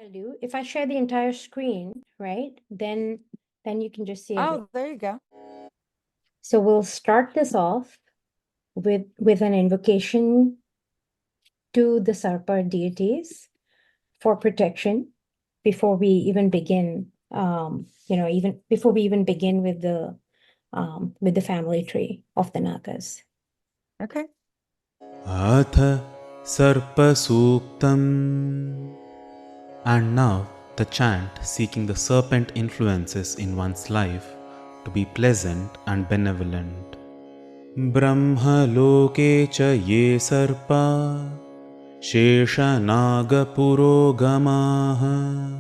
I'll do, if I share the entire screen, right, then you can just see everything. Oh, there you go. So we'll start this off with an invocation to the Sarpa deities for protection before we even begin. Even before we even begin with the family tree of the Nagas. Okay. Atha Sarpa Suktam. And now the chant seeking the serpent influences in one's life to be pleasant and benevolent. Brahma loke cha ye sarpa shesha naga purogamaha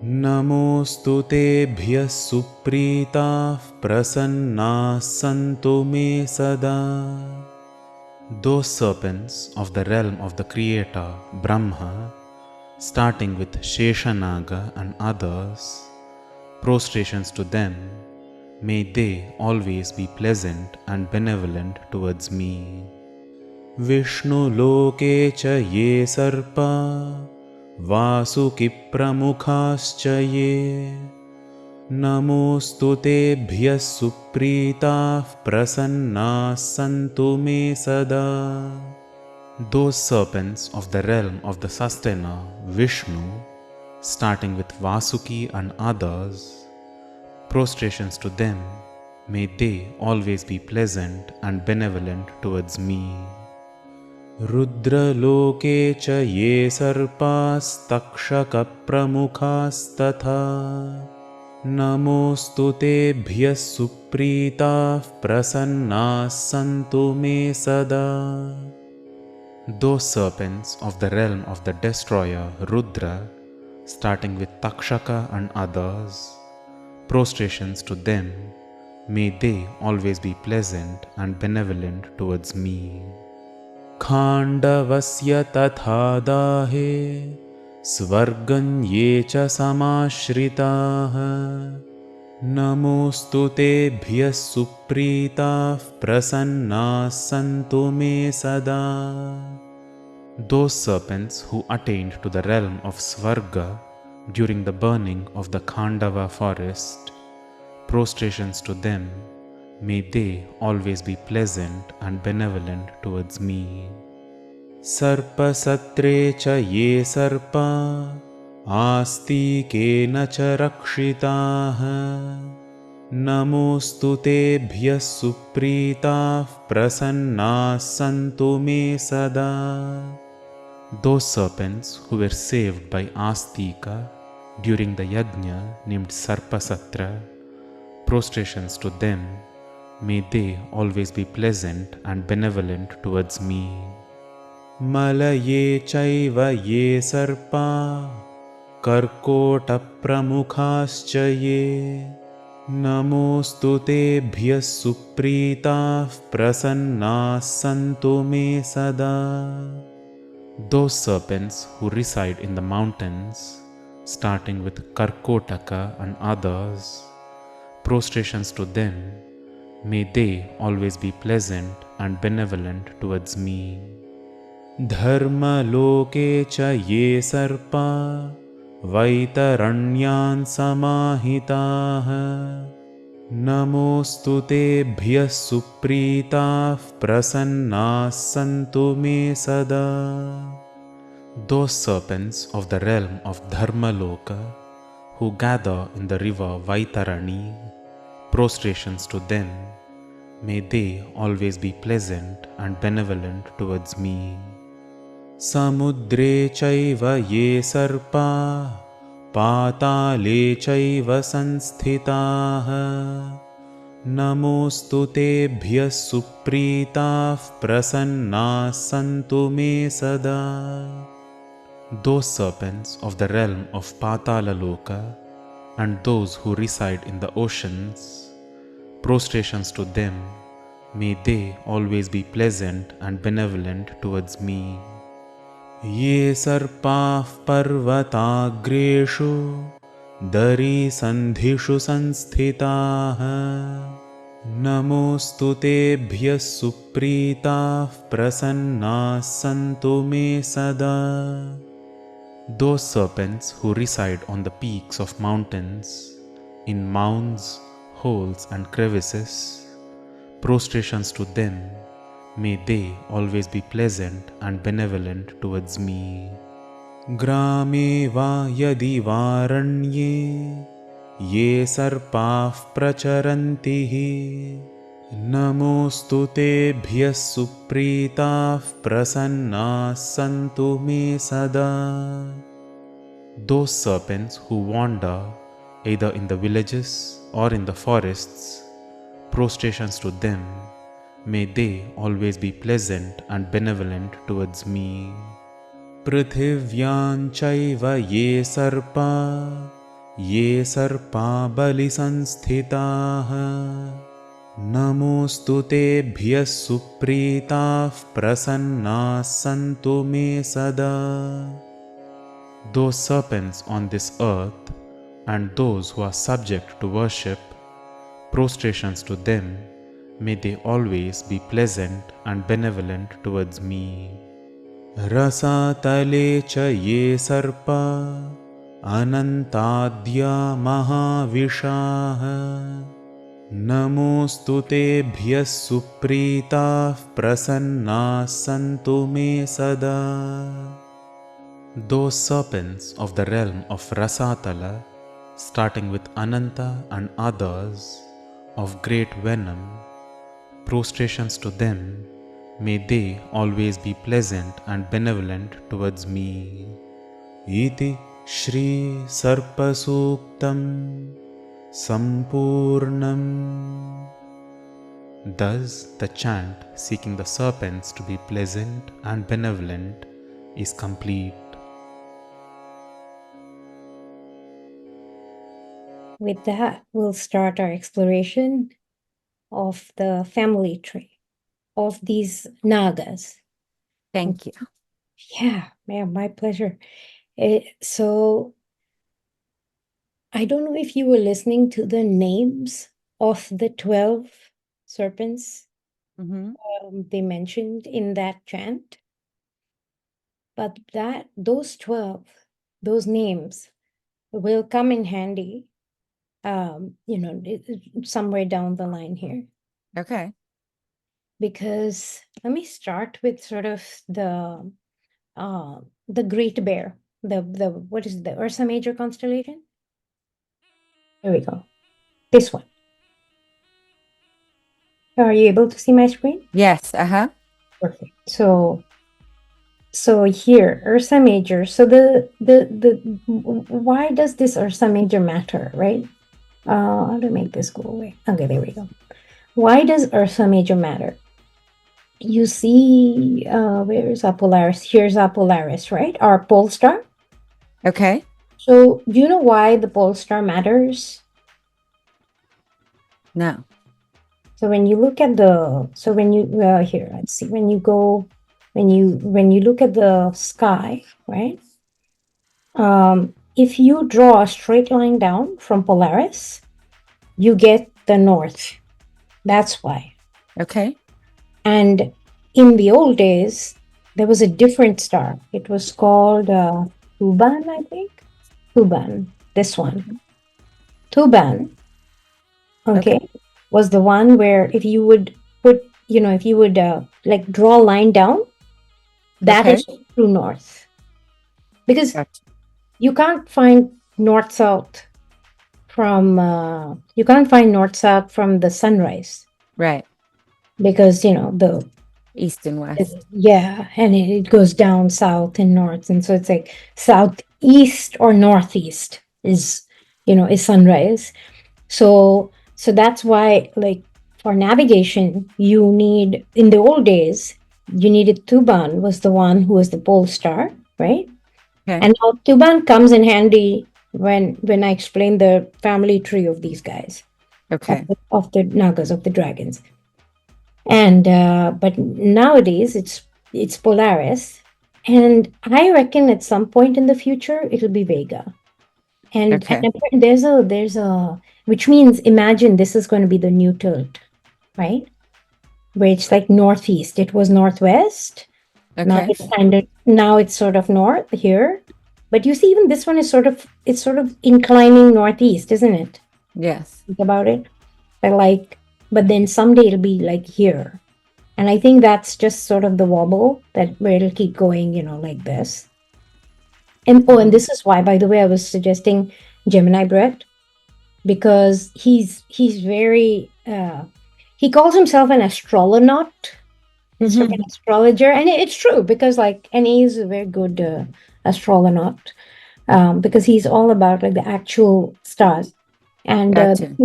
namostu tebhyas supritaah prasannas santu me sada. Those serpents of the realm of the Creator, Brahma, starting with Sheshanaga and others, prostrations to them, may they always be pleasant and benevolent towards me. Vishnu loke cha ye sarpa vasuki pramukhascha ye namostu tebhyas supritaah prasannas santu me sada. Those serpents of the realm of the sustainer, Vishnu, starting with Vasuki and others, prostrations to them, may they always be pleasant and benevolent towards me. Rudra loke cha ye sarpas takshaka pramukhas tatha namostu tebhyas supritaah prasannas santu me sada. Those serpents of the realm of the destroyer, Rudra, starting with Takshaka and others, prostrations to them, may they always be pleasant and benevolent towards me. Khandavasya tatha dahe svargan ye cha samashritah namostu tebhyas supritaah prasannas santu me sada. Those serpents who attained to the realm of Svarga during the burning of the Khandava forest, prostrations to them, may they always be pleasant and benevolent towards me. Sarpa satre cha ye sarpa आस्तिकेन च रक्षिताः नमोऽस्तु तेभ्यः सुप्रीताः प्रसन्नाः सन्तु मे सदा. Those serpents who were saved by Astika during the yajna named Sarpasatra, prostrations to them, may they always be pleasant and benevolent towards me. Malaye chaiva ye sarpa कर्कोटप्रमुखाश्च ये नमोऽस्तु तेभ्यः सुप्रीताः प्रसन्नाः सन्तु मे सदा. Those serpents who reside in the mountains, starting with Karkotaka and others, prostrations to them, may they always be pleasant and benevolent towards me. Dharma loke cha ye sarpa वैतरण्यान् समाहिताः नमोऽस्तु तेभ्यः सुप्रीताः प्रसन्नाः सन्तु मे सदा. Those serpents of the realm of Dharmaloka who gather in the river Vaitarani, prostrations to them, may they always be pleasant and benevolent towards me. Samudre chaiva ye sarpa patale chaiva sansthitāः namostu tebhyah suprītāः prasannaः santu me sada. Those serpents of the realm of Patala Loka and those who reside in the oceans, prostrations to them, may they always be pleasant and benevolent towards me. Ye sarpaः parvatagreshu dari sandhishu sansthitāः namostu tebhyah suprītāः prasannaः santu me sada. Those serpents who reside on the peaks of mountains, in mounds, holes, and crevices, prostrations to them, may they always be pleasant and benevolent towards me. Grame va yadi varanye ye sarpah pracharanti Namostu tebhyas supritaah prasannaah santu me sada. Those serpents who wander either in the villages or in the forests, prostrations to them, may they always be pleasant and benevolent towards me. Prithivyan chaiva ye sarpa bali sansthitāh Namostu tebhyas supritaah prasannaah santu me sada. Those serpents on this earth and those who are subject to worship, prostrations to them, may they always be pleasant and benevolent towards me. Rasatale cha ye sarpa anantadya mahavishah Namostu tebhyas supritaah prasannaah santu me sada. Those serpents of the realm of Rasatala, starting with Ananta and others, of great venom, prostrations to them, may they always be pleasant and benevolent towards me. Iti Shri Sarpa Suktam Sampurnam. Thus, the chant seeking the serpents to be pleasant and benevolent is complete. With that, we'll start our exploration of the family tree of these Nagas. Thank you. Yeah, my pleasure. So I don't know if you were listening to the names of the 12 serpents Mhm. they mentioned in that chant, but those 12, those names will come in handy, somewhere down the line here. Okay. Because let me start with sort of the Great Bear, the what is it, the Ursa Major constellation? There we go. This one. Are you able to see my screen? Yes. Perfect. So here, Ursa Major. So why does this Ursa Major matter, right? How to make this go away? Okay, there we go. Why does Ursa Major matter? You see, where's our Polaris? Here's our Polaris, right? Our pole star. Okay. So do you know why the pole star matters? No. So when you look at here, let's see, when you look at the sky, right? If you draw a straight line down from Polaris, you get the north. That's why. Okay. And in the old days, there was a different star. It was called Tuban, I think. Tuban, this one. Tuban, okay, was the one where if you would put, like draw a line down, that is true north. Because you can't find north-south from the sunrise. Right. Because, the East and west. Yeah, and it goes down south and north, and so it's like southeast or northeast is sunrise. So that's why, like, for navigation, you need, in the old days, you needed Tuban was the one who was the pole star, right? Okay. And now Tuban comes in handy when I explain the family tree of these guys. Okay. Of the Nagas, of the dragons. And but nowadays it's Polaris, and I reckon at some point in the future it'll be Vega. And there's a which means, imagine this is going to be the new tilt, right? Where it's like northeast. It was northwest. Okay. Now it's sort of north here. But you see, even this one is it's sort of inclining northeast, isn't it? Yes. Think about it. But then someday it'll be like here. And I think that's just sort of the wobble where it'll keep going, like this. And and this is why, by the way, I was suggesting Gemini Brett, because he's very he calls himself an astrolonaut instead of an astrologer, and it's true, because and he's a very good astronaut, because he's all about like the actual stars. And Gotcha.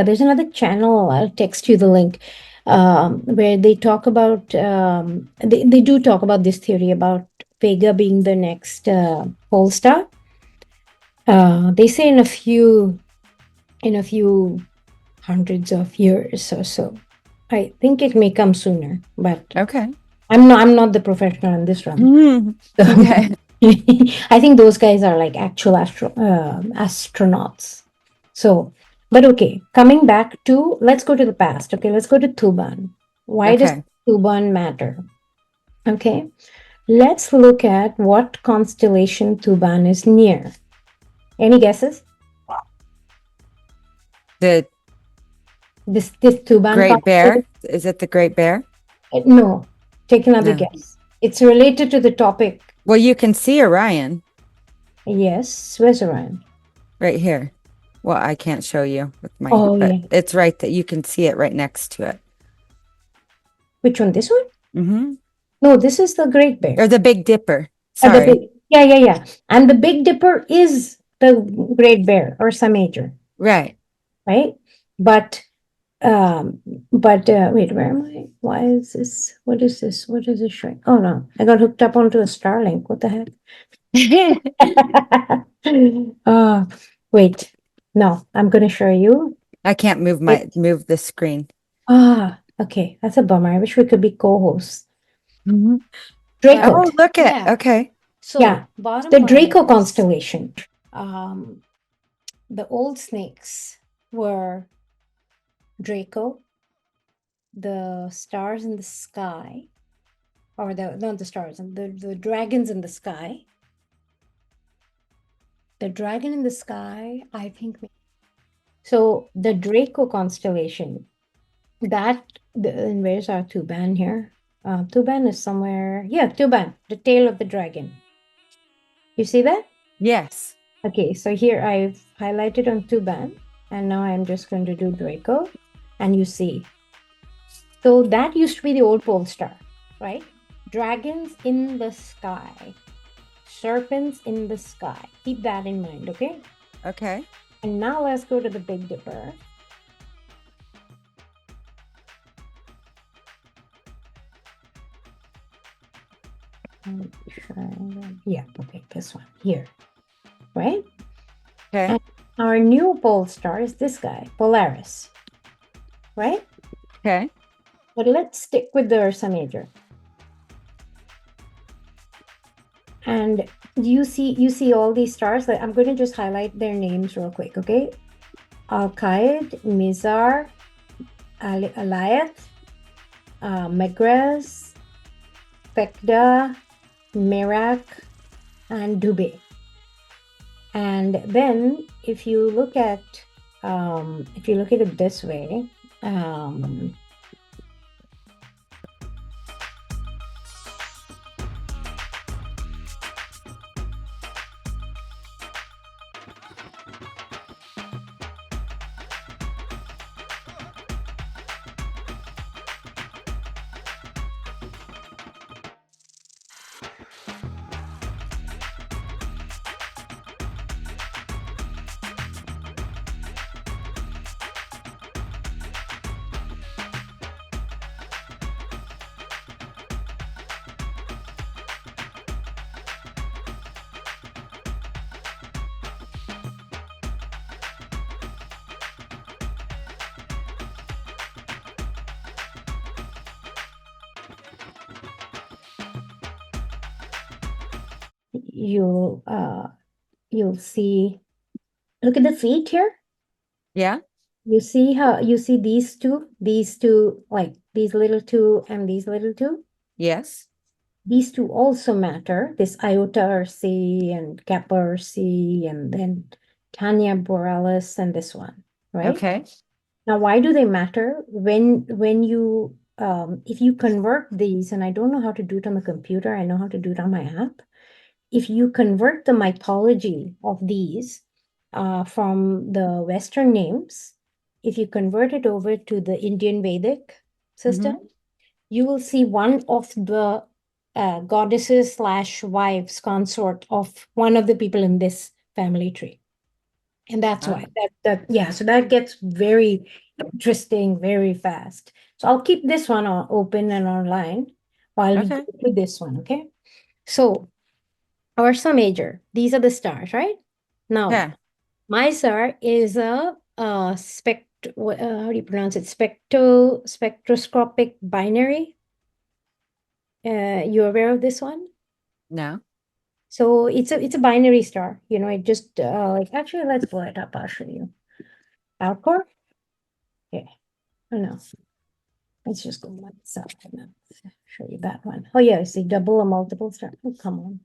there's another channel. I'll text you the link, where they talk about they do talk about this theory about Vega being the next pole star. They say in a few hundreds of years or so. I think it may come sooner, but Okay. I'm not the professional in this run. So, Okay. I think those guys are like actual astronauts. So, but okay, coming back to, let's go to the past. Okay, let's go to Tuban. Why does Okay. Tuban matter? Okay, let's look at what constellation Tuban is near. Any guesses? The This Tuban Great Bear? Is it the Great Bear? No, take another No. guess. It's related to the topic. Well, you can see Orion Yes, where's Orion? right here. Well, I can't show you with my, Oh, but yeah. it's right that you can see it right next to it. Which one? This one? Mm-hmm. No, this is the Great Bear. Or the Big Dipper. The Sorry. yeah. And the Big Dipper is the Great Bear, or Ursa Major, Right. right? But wait, where am I? Why is this? What is this? What is this showing? Oh no, I got hooked up onto a Starlink. What the heck? Wait. No, I'm gonna show you. I can't move the screen. Okay. That's a bummer. I wish we could be co-hosts. Mm-hmm. Draco. Oh, look at Yeah. okay. So the Draco constellation. The old snakes were Draco, the stars in the sky, or not the stars, the dragons in the sky. The dragon in the sky, I think. So the Draco constellation, and where's our Tuban here? Tuban is somewhere. Yeah, Tuban, the tail of the dragon. You see that? Yes. Okay, so here I've highlighted on Tuban, and now I'm just going to do Draco, and you see. So that used to be the old pole star, right? Dragons in the sky, serpents in the sky. Keep that in mind, okay? Okay. And now let's go to the Big Dipper. Yeah, okay, this one here, right? Okay. And our new pole star is this guy, Polaris, right? Okay. But let's stick with the Ursa Major. And you see all these stars. I'm going to just highlight their names real quick, okay? Al-Qaid, Mizar, Alayat, Megrez, Fekda, Merak, and Dubé. And then if you look at it this way, you'll see, look at the feet here. Yeah. You see how you see these two, like these little two and these little two? Yes. these two also matter, this Iota Ursae and Kappa Ursae, and then Tanya Borealis and this one, right? Okay. Now, why do they matter? When you if you convert these, and I don't know how to do it on the computer, I know how to do it on my app. If you convert the mythology of these from the Western names, if you convert it over to the Indian Vedic system, you will see one of the goddesses slash wives consort of one of the people in this family tree. And that's why yeah, so that gets very interesting very fast. So I'll keep this one open and online while we go Okay. to this one, okay? So Ursa Major, these are the stars, right? Now, Yeah. my star is a how do you pronounce it? Spectroscopic binary. You aware of this one? No. So it's a binary star. You know, it just like actually let's pull it up. I'll show you. Alcor? Yeah. Oh no. Let's just go myself and then show you that one. Oh yeah, I see double or multiple star. Oh, come on.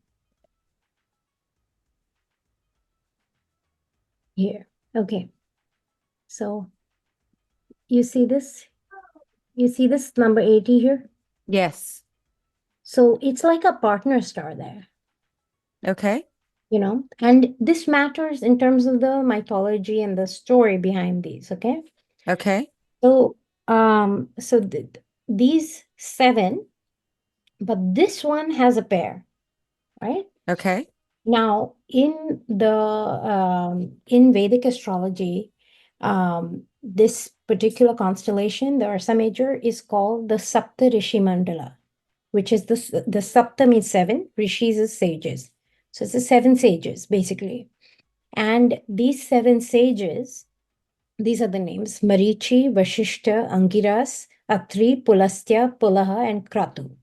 Here. Okay. So you see this? You see this number 80 here? Yes. So it's like a partner star there, Okay. you know, and this matters in terms of the mythology and the story behind these, okay? Okay. So, these 7, but this one has a pair, right? Okay. Now, in Vedic astrology, this particular constellation, the Ursa Major, is called the Sapta Rishi Mandala, which is the Sapta means 7, Rishis is sages. So it's the 7 sages, basically. And these 7 sages, these are the names: Marichi, Vashishta, Angiras, Atri, Pulastya, Pulaha, and Kratu.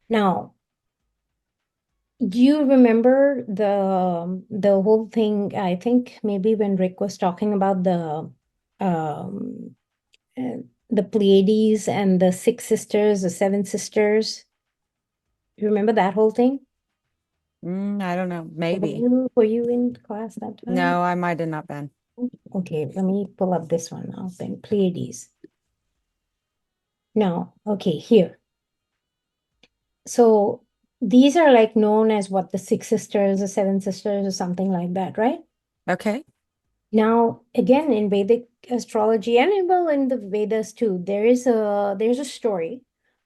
Now, do you remember the whole thing? I think maybe when Rick was talking about um, the Pleiades and the 6 sisters, the 7 sisters. You remember that whole thing? I don't know. Were Maybe. you in class that time? No, I might have not been. Okay, let me pull up this one now then. Pleiades. Now, okay, here. So these are like known as what, the 6 sisters, the 7 sisters, or something like that, right? Okay. Now, again, in Vedic astrology and well in the Vedas too, there's a story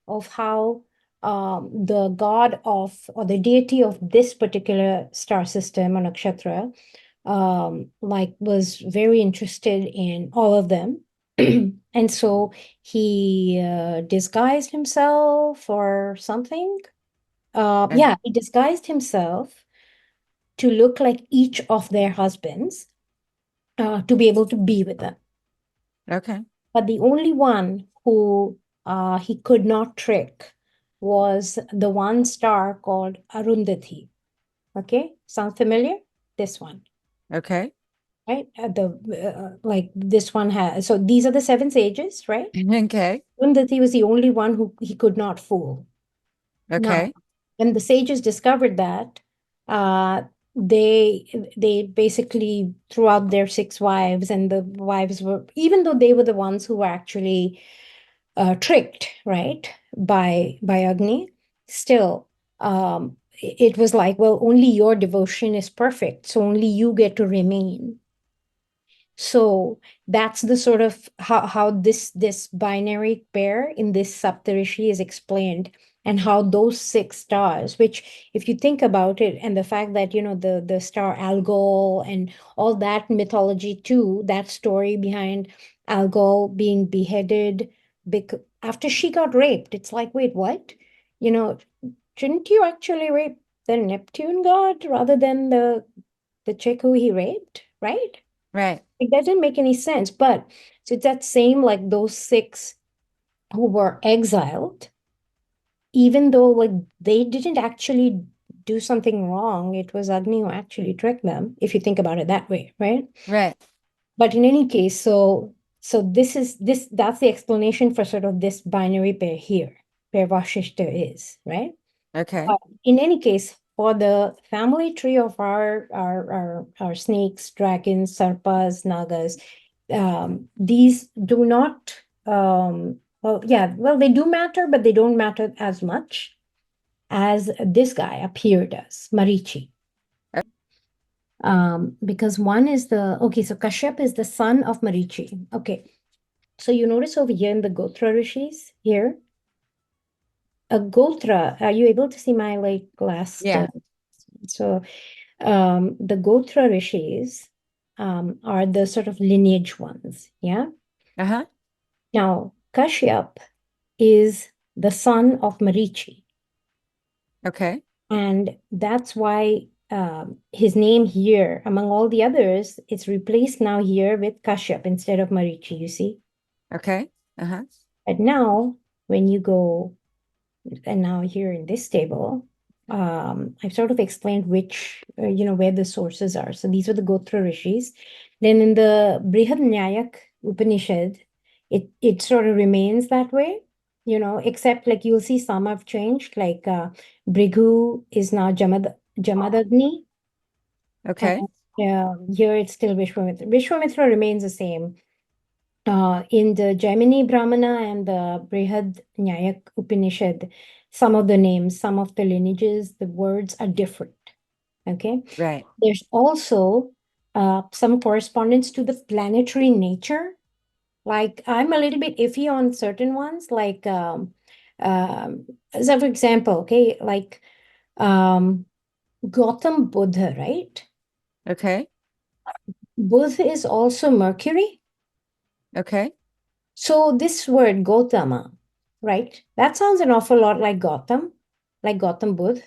of how the god of or the deity of this particular star system or nakshatra like was very interested in all of them. And so he disguised himself or something. Yeah, he disguised himself to look like each of their husbands to be able to be with them. Okay. But the only one who he could not trick was the one star called Arundhati. Okay, sound familiar? This one, Okay. right? Like this one has. So these are the 7 sages, right? Okay. Arundhati was the only one who he could not fool. Now, Okay. when the sages discovered that, they basically threw out their 6 wives, and the wives were, even though they were the ones who were actually tricked, right, by Agni, still, it was like, well, only your devotion is perfect, so only you get to remain. So that's the sort of how this binary pair in this Saptarishi is explained, and how those 6 stars, which if you think about it, and the fact that the star Algol and all that mythology too, that story behind Algol being beheaded after she got raped, it's like, wait, what? Shouldn't you actually rape the Neptune god rather than the chick who he raped, right? Right. It doesn't make any sense. But so it's that same, like those 6 who were exiled, even though like they didn't actually do something wrong, it was Agni who actually tricked them, if you think about it that way, right? Right. But in any case, so that's the explanation for sort of this binary pair here, where Vashishta is, right? Okay. In any case, for the family tree of our snakes, dragons, sarpas, nagas, these do not, well, they do matter, but they don't matter as much as this guy up here does, Marichi. Because one is okay, so Kashyap is the son of Marichi. Okay, so you notice over here in the Gotra rishis here, a Gotra, are you able to see my last? Yeah. So the Gotra rishis are the sort of lineage ones, yeah? Uh-huh. Now, Kashyap is the son of Marichi. Okay. And that's why his name here, among all the others, it's replaced now here with Kashyap instead of Marichi, you see? Okay. Uh-huh. But now, when you go, and now here in this table, I've sort of explained which, where the sources are. So these were the Gotra rishis. Then in the Brihad Nyayak Upanishad, it sort of remains that way, except like you'll see some have changed, like Brighu is now Jamadagni. Okay. And here it's still Vishwamitra. Vishwamitra remains the same. In the Jaimini Brahmana and the Brihad Nyayak Upanishad, some of the names, some of the lineages, the words are different. Okay. Right. There's also some correspondence to the planetary nature. Like I'm a little bit iffy on certain ones, like so for example, okay, like Gautam Buddha, right? Okay. Buddha is also Mercury. Okay. So this word Gautama, right? That sounds an awful lot like Gautam Buddha.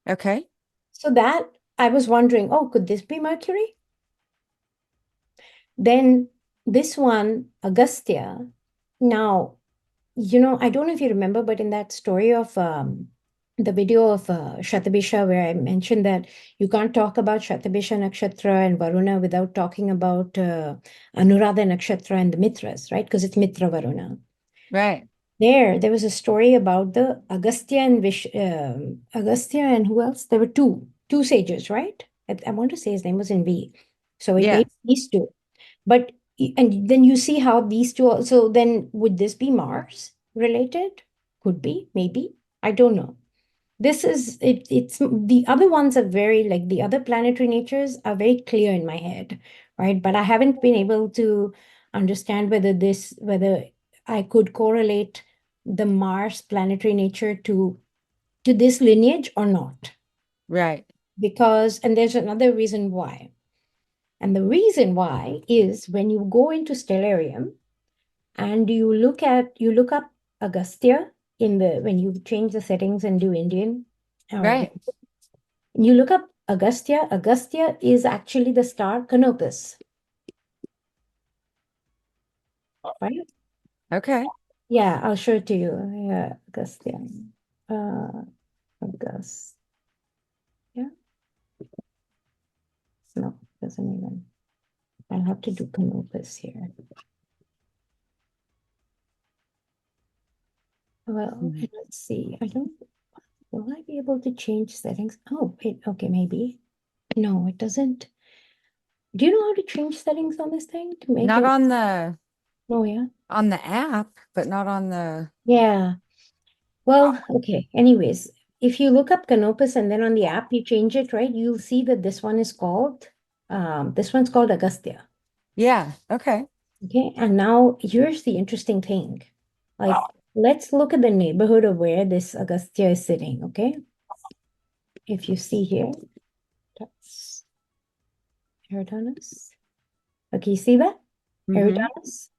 Okay. So that I was wondering, oh, could this be Mercury? Then this one, Agastya. Now, I don't know if you remember, but in that story of the video of Shatabisha, where I mentioned that you can't talk about Shatabisha Nakshatra and Varuna without talking about Anuradha Nakshatra and the Mitras, right? Because it's Mitra Varuna. Right. There was a story about the Agastya and who else? There were two sages, right? I want to say his name was in V. So it Yeah. made these two. But and then you see how these two also then would this be Mars related? Could be, maybe. I don't know. This is it's the other ones are very like the other planetary natures are very clear in my head, right? But I haven't been able to understand whether I could correlate the Mars planetary nature to this lineage or not. Right. Because and there's another reason why. And the reason why is when you go into Stellarium and you look up Agastya when you change the settings and do Indian, Right. you look up Agastya. Agastya is actually the star Canopus, right? Okay. Yeah, I'll show it to you. Yeah, Agastya. Agastya. No, doesn't even. I'll have to do Canopus here. Well, let's see. Will I be able to change settings? Oh, wait, okay, maybe. No, it doesn't. Do you know how to change settings on this thing to make Not it? on Oh, yeah. the app, but not on the Yeah. Well, okay. Anyways, if you look up Canopus and then on the app you change it, right? You'll see that this one's called Agastya. Yeah. Okay. Okay. And now here's the interesting thing. Like, let's look at the neighborhood of where this Agastya is sitting, okay? If you see here, that's Eridanus. Okay, you see that? Mhm. Eridanus,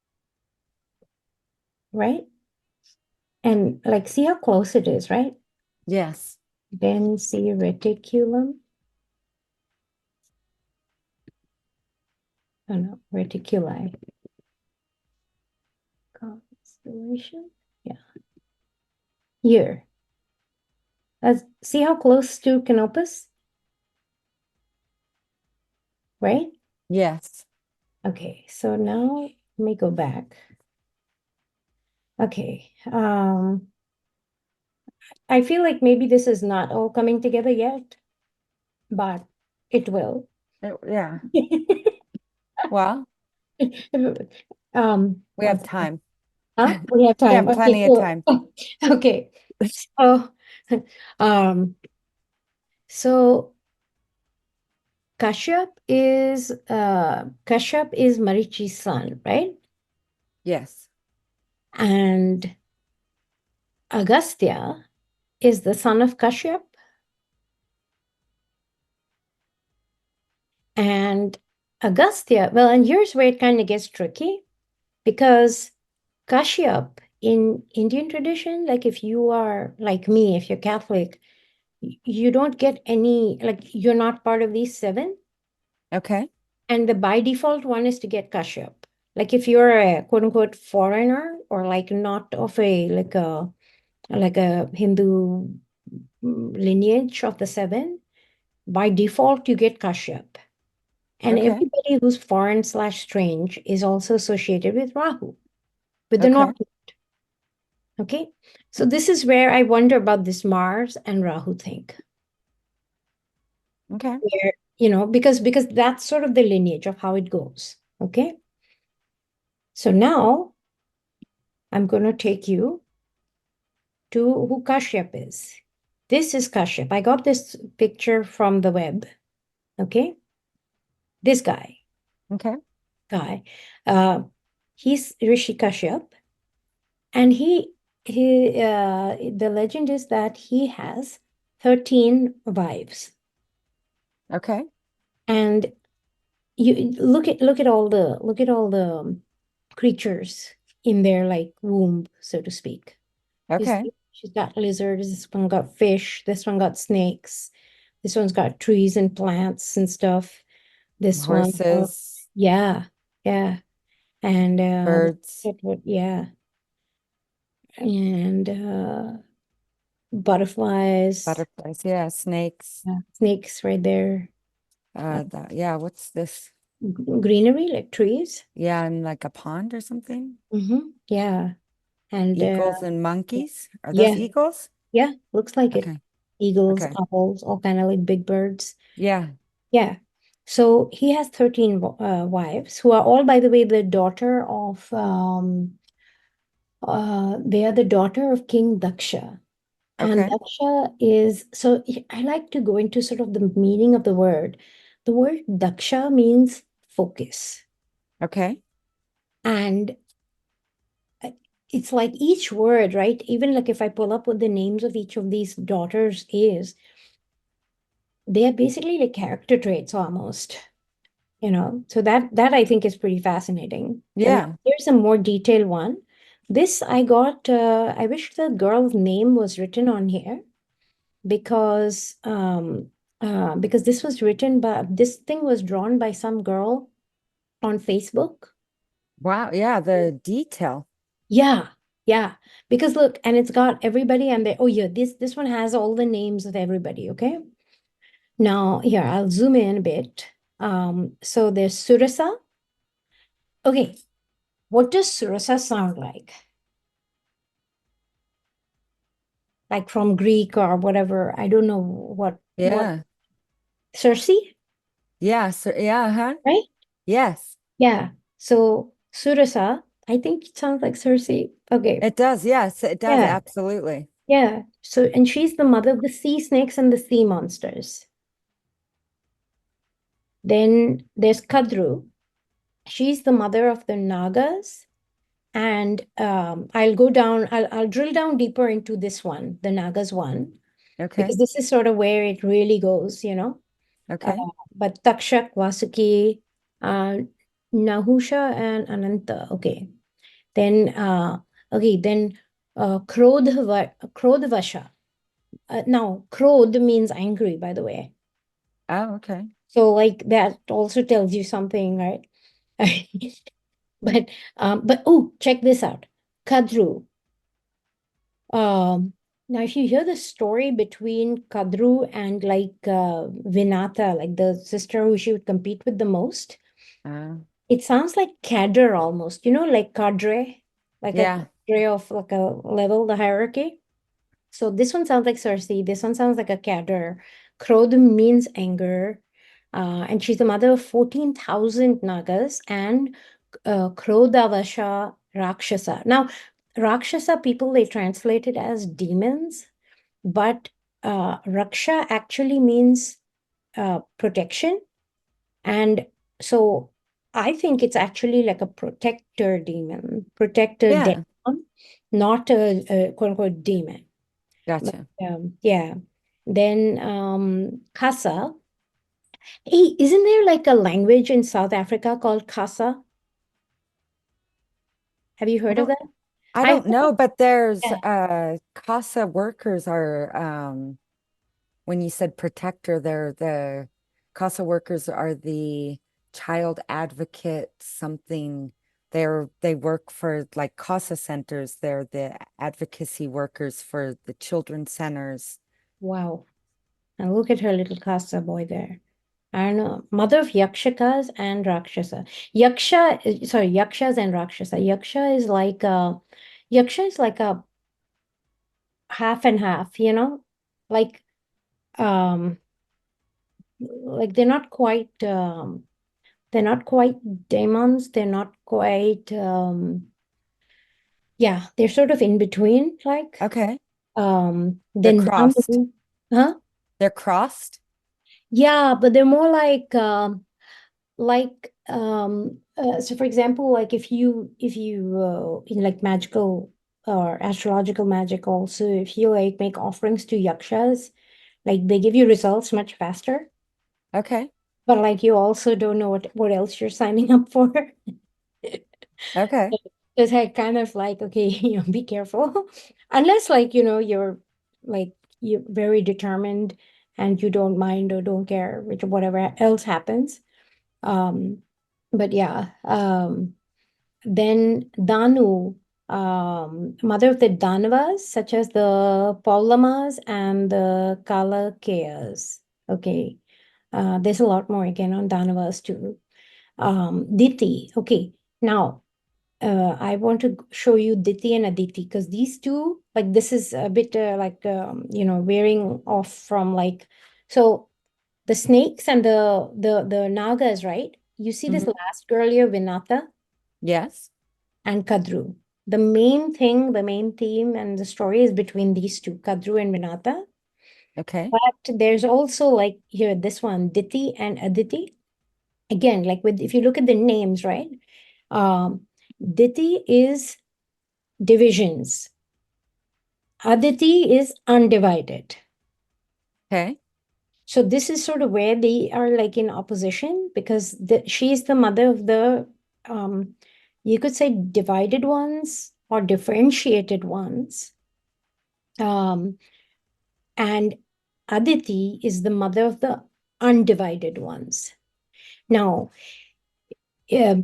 right? And like, see how close it is, right? Yes. Then see reticulum. Oh no, reticuli. Constellation. Yeah. Here. See how close to Canopus? Right? Yes. Okay, so now let me go back. Okay. I feel like maybe this is not all coming together yet, but it will. Yeah. Well, we have time. Huh? We have We time. have Okay, plenty of cool. time. Okay. So, um, so Kashyap is Marichi's son, right? Yes. And Agastya is the son of Kashyap. And Agastya, well, and here's where it kind of gets tricky because Kashyap in Indian tradition, like if you are like me, if you're Catholic, you don't get any, like you're not part of these seven. Okay. And the by default one is to get Kashyap. Like if you're a quote unquote foreigner or like not of a like a Hindu lineage of the seven, by default you get Kashyap. And Okay. everybody who's foreign slash strange is also associated with Rahu, with the Okay. North. Okay. So this is where I wonder about this Mars and Rahu thing. Okay. Where, you know, because that's sort of the lineage of how it goes. Okay. So now I'm going to take you to who Kashyap is. This is Kashyap. I got this picture from the web. Okay. This guy. Okay. Uh, he's Rishi Kashyap. And the legend is that he has 13 wives. Okay. And you look at all the creatures in their like womb, so to speak. You Okay. see, she's got lizards, this one got fish, this one got snakes, this one's got trees and plants and stuff. This one, Horses, yeah, yeah. And birds, yeah. And butterflies, butterflies. Yeah. Snakes. snakes right there. Yeah. What's this? Greenery, like trees. Yeah. And like a pond or something. Yeah. And Eagles and monkeys. Are those yeah, eagles? yeah, looks like it. Okay. Eagles, Okay. owls, all kind of like big birds. Yeah. Yeah. So he has 13 wives who are all, by the way, the daughter of they are the daughter of King Daksha. And Okay. Daksha is, so I like to go into sort of the meaning of the word. The word Daksha means focus. Okay. And it's like each word, right? Even like if I pull up what the names of each of these daughters is, they are basically like character traits almost, you know. So that I think is pretty fascinating. But now Yeah. here's a more detailed one. This I got, I wish the girl's name was written on here because this was written by, this thing was drawn by some girl on Facebook. Wow. Yeah. The detail. Yeah, yeah. Because look, and it's got everybody and they, oh yeah, this one has all the names of everybody, okay? Now here, I'll zoom in a bit. So there's Surasa. Okay, what does Surasa sound like? Like from Greek or whatever. I don't know what Yeah. Circe, Yeah. So, yeah. Huh? right? Yes. Yeah. So Surasa, I think it sounds like Circe. Okay. It does. Yes. It does. Yeah. Absolutely. Yeah. So, and she's the mother of the sea snakes and the sea monsters. Then there's Kadru. She's the mother of the Nagas. And I'll drill down deeper into this one, the Nagas one, because Okay. this is sort of where it really goes, you know. Uh, Okay. but Takshak, Vasuki, uh, Nahusha, and Ananta. Okay. Then, Krodhavasha. Now, Krodh means angry, by the way. Oh, okay. So, like, that also tells you something, right? But oh, check this out. Kadru. Now if you hear the story between Kadru and like Vinata, like the sister who she would compete with the most, Uh, it sounds like cadre almost, you know, like cadre, like a yeah. cadre of like a level, the hierarchy. So this one sounds like Cersei. This one sounds like a cadre. Krodh means anger. And she's the mother of 14,000 Nagas and Krodhavasha Rakshasa. Now, Rakshasa people, they translate it as demons, but Raksha actually means protection. And so I think it's actually like a protector demon, protector Yeah. demon, not a quote unquote demon. But, Gotcha. yeah. Then Khasa. Hey, isn't there like a language in South Africa called Khasa? Have you I heard of don't that? I I don't know, but there's yeah. CASA workers are when you said protector, they're the CASA workers are the child advocate something. They work for like CASA centers. They're the advocacy workers for the children's centers. Wow. And look at her little Khasa boy there. I don't know. Mother of Yakshakas and Rakshasa. Yakshas and Rakshasa. Yaksha is like a half and half, like um like they're not quite demons, they're not quite yeah, they're sort of in between, like Okay. They're then crossed. Danu, huh? They're crossed. Yeah, but they're more so for example, like if you in like magical or astrological magic also, if you like make offerings to yakshas, like they give you results much faster, Okay. but like you also don't know what else you're signing up for. Okay. It's like kind of like, okay, be careful. Unless like, you're like you're very determined and you don't mind or don't care which whatever else happens. Um, but yeah, then Danu, mother of the Danavas, such as the Paulamas and the Kalakeyas. Okay. There's a lot more again on Danavas too. Diti. Okay. Now, I want to show you Diti and Aditi because these two, like this is a bit wearing off from like, so the snakes and the nagas, right? You see this Mhm. last girl here, Vinata Yes. and Kadru. The main thing, the main theme and the story is between these two, Kadru and Vinata. Okay. But there's also like here, this one, Diti and Aditi. Again, like if you look at the names, right? Diti is divisions. Aditi is undivided. Okay. So this is sort of where they are like in opposition because she is the mother of the, you could say divided ones or differentiated ones. And Aditi is the mother of the undivided ones. Now,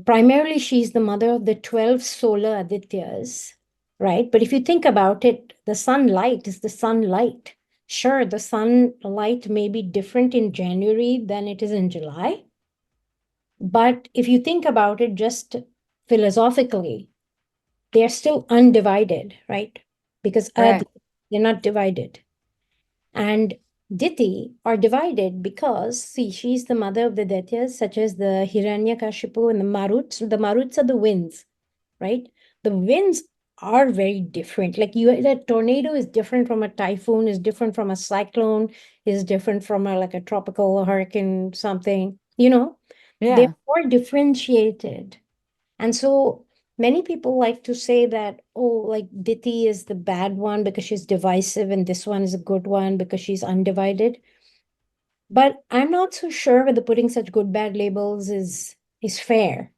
primarily she's the mother of the 12 solar Adityas, right? But if you think about it, the sunlight is the sunlight. Sure, the sunlight may be different in January than it is in July. But if you think about it just philosophically, they're still undivided, right? Because Right. they're not divided. And Diti are divided because, see, she's the mother of the Daityas, such as the Hiranyakashipu and the Maruts. The Maruts are the winds, right? The winds are very different. Like a tornado is different from a typhoon, is different from a cyclone, is different from like a tropical hurricane, something, they're Yeah. more differentiated. And so many people like to say that, oh, like Diti is the bad one because she's divisive, and this one is a good one because she's undivided. But I'm not so sure whether putting such good bad labels is fair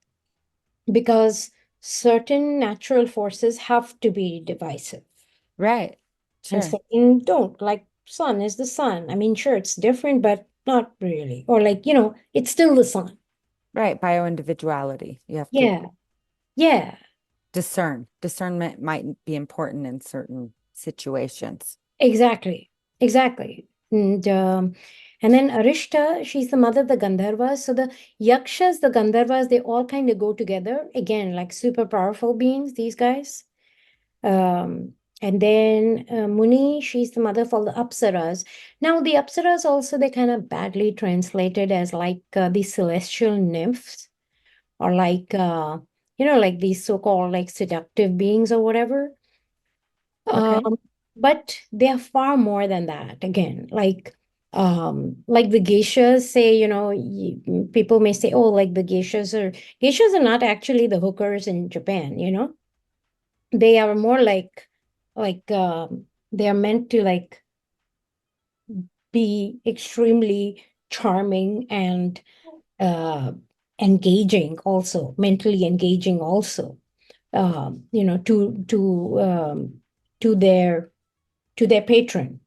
because certain natural forces have to be divisive Right. and Sure. certain don't. Like sun is the sun. I mean, sure, it's different, but not really. Or like, it's still the sun. Right. Bioindividuality. You have to Yeah. Yeah. discern. Discernment might be important in certain situations. Exactly. Exactly. And then Arishta, she's the mother of the Gandharvas. So the Yakshas, the Gandharvas, they all kind of go together. Again, like super powerful beings, these guys. Um, And then Muni, she's the mother for the Apsaras. Now, the Apsaras also, they kind of badly translated as like the celestial nymphs, or like, like these so-called like seductive beings or whatever. Okay. But they are far more than that. Again, like the geishas say, people may say, oh, like the geishas are not actually the hookers in Japan, they are more like they are meant to like be extremely charming and uh engaging, also mentally engaging also, to their patron,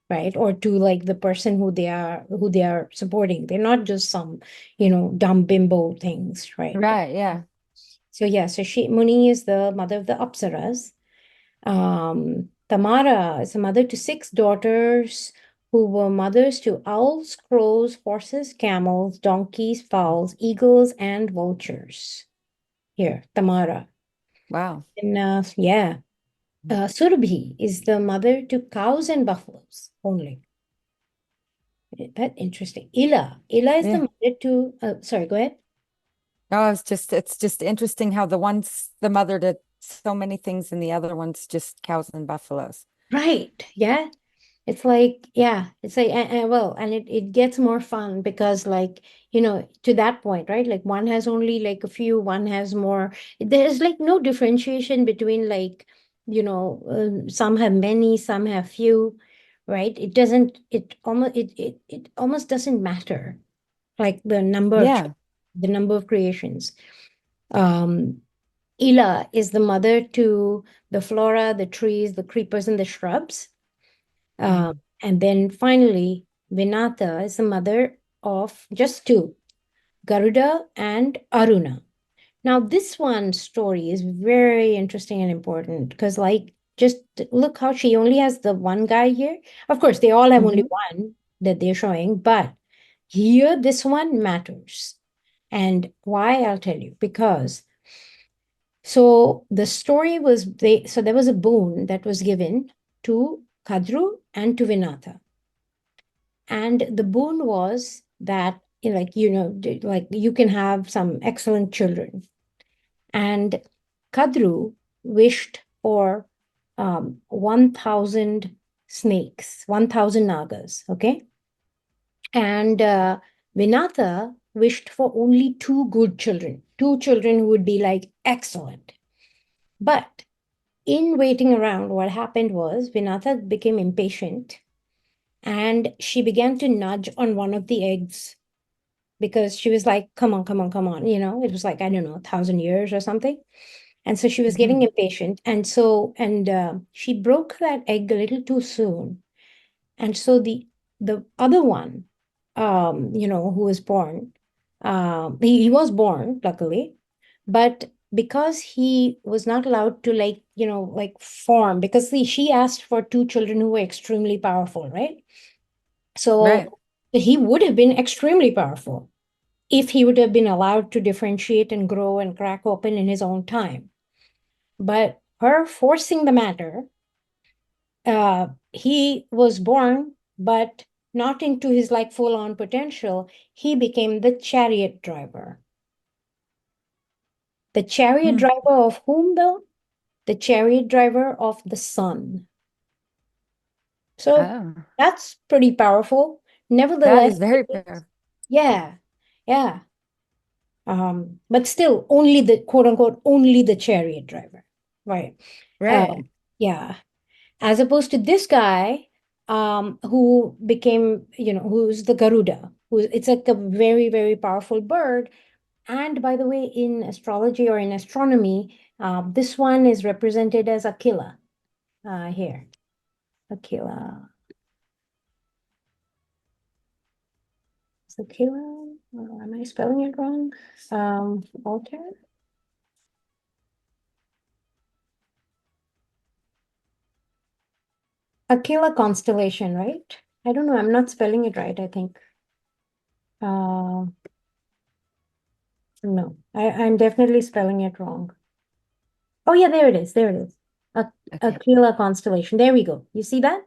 right? Or to like the person who they are supporting. They're not just some dumb bimbo things, right? Right. Yeah. So yeah, so Muni is the mother of the Apsaras. Tamara is a mother to 6 daughters who were mothers to owls, crows, horses, camels, donkeys, fowls, eagles, and vultures. Here, Tamara. Wow. And yeah, Surabhi is the mother to cows and buffaloes only. That interesting. Ila is the Yeah. mother to, sorry, go ahead. No, it's just interesting how the mother did so many things and the other one's just cows and buffaloes. Right. Yeah. It's like, yeah, it's like, well, and it gets more fun because, like, to that point, right? Like, one has only like a few, one has more. There's like no differentiation between, like, some have many, some have few, right? It almost doesn't matter, like Yeah. the number of creations. Um, Ila is the mother to the flora, the trees, the creepers, and the shrubs. And then finally, Vinata is the mother of just two, Garuda and Aruna. Now, this one story is very interesting and important because, like, just look how she only has the one guy here. Of course, they all have only one that they're showing, but here, this one matters. And why, I'll tell you. Because so the story was so there was a boon that was given to Kadru and to Vinata. And the boon was that, like, like you can have some excellent children. And Kadru wished for 1,000 snakes, 1,000 nagas, okay? And Vinatha wished for only two good children, two children who would be like excellent. But in waiting around, what happened was Vinatha became impatient and she began to nudge on one of the eggs because she was like, come on, come on, come on. It was like, I don't know, 1,000 years or something. And so she was getting impatient. And she broke that egg a little too soon. And so the other one, who was born, he was born, luckily, but because he was not allowed to like form, because she asked for two children who were extremely powerful, right? Right. So he would have been extremely powerful if he would have been allowed to differentiate and grow and crack open in his own time. But her forcing the matter, he was born, but not into his like full-on potential. He became the chariot driver. The chariot driver of whom, though? The chariot driver of the sun. So Oh, that's pretty powerful. that Nevertheless, is very fair. yeah, yeah. But still, only the quote unquote, only the chariot driver, right? Right. Yeah. As opposed to this guy, who became, who's the Garuda, it's like a very, very powerful bird. And by the way, in astrology or in astronomy, this one is represented as Aquila. Here, Aquila. Is Aquila? Am I spelling it wrong? Walter? Aquila constellation, right? I don't know. I'm not spelling it right, I think. Uh, no, I'm definitely spelling it wrong. Oh, yeah, there it is. There it is. A Okay. Aquila constellation. There we go. You see that?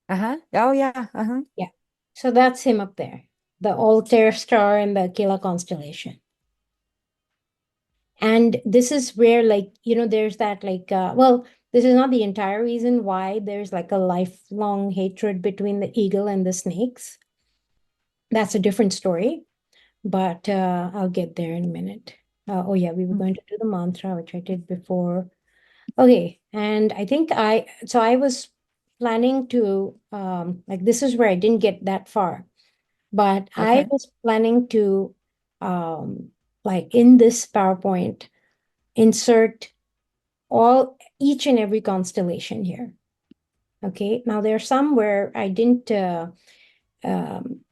Uh-huh. Oh, yeah. Uh-huh. Yeah. So that's him up there, the Altair star and the Aquila constellation. And this is where, like, there's that, like, well, this is not the entire reason why there's like a lifelong hatred between the eagle and the snakes. That's a different story, but I'll get there in a minute. Oh, yeah, we were going to do the mantra, which I did before. Okay, and I think I was planning to, like, this is where I didn't get that far, but I Okay. was planning to, like, in this PowerPoint, insert each and every constellation here. Okay, now there are some where I didn't, I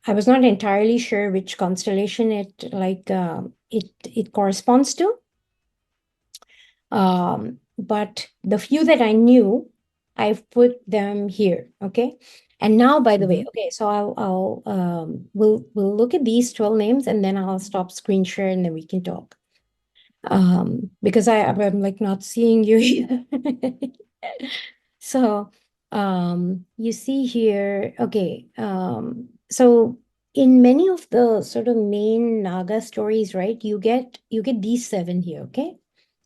was not entirely sure which constellation it, like, it corresponds to. But the few that I knew, I've put them here. Okay. And now, by the way, okay, so we'll look at these 12 names and then I'll stop screen share and then we can talk. Because I'm like not seeing you here. So, you see here, okay, so in many of the sort of main Naga stories, right, you get these 7 here, okay?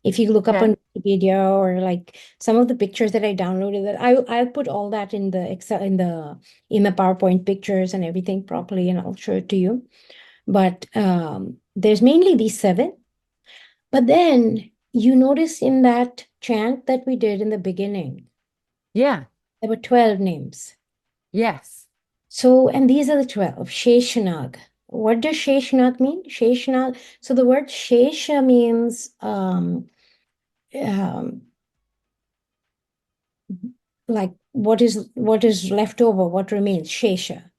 If you look up Okay. on Wikipedia or like some of the pictures that I downloaded, that I'll put all that in the Excel, in the PowerPoint pictures and everything properly, and I'll show it to you. But there's mainly these 7. But then you notice in that chant that we did in the beginning, Yeah. there were 12 names. Yes. So, and these are the 12. Sheshanag. What does Sheshanag mean? Sheshanag. So the word Shesha means like what is left over, what remains, Shesha.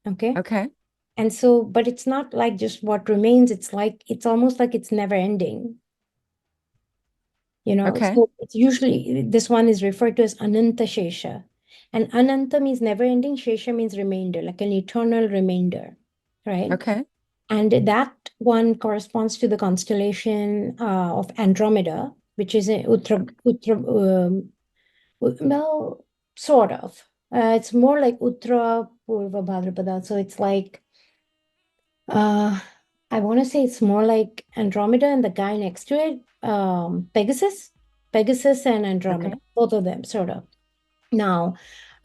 Okay. Okay. And so, but it's not like just what remains, it's almost like it's never ending. Okay. So it's usually, this one is referred to as Ananta Shesha. And Ananta means never ending, Shesha means remainder, like an eternal remainder, right? Okay. And that one corresponds to the constellation of Andromeda, which is in well, sort of. It's more like Uttara Purva Bhadrapada. So it's like, I want to say it's more like Andromeda and the guy next to it, Pegasus and Andromeda, Okay. both of them, sort of. Now,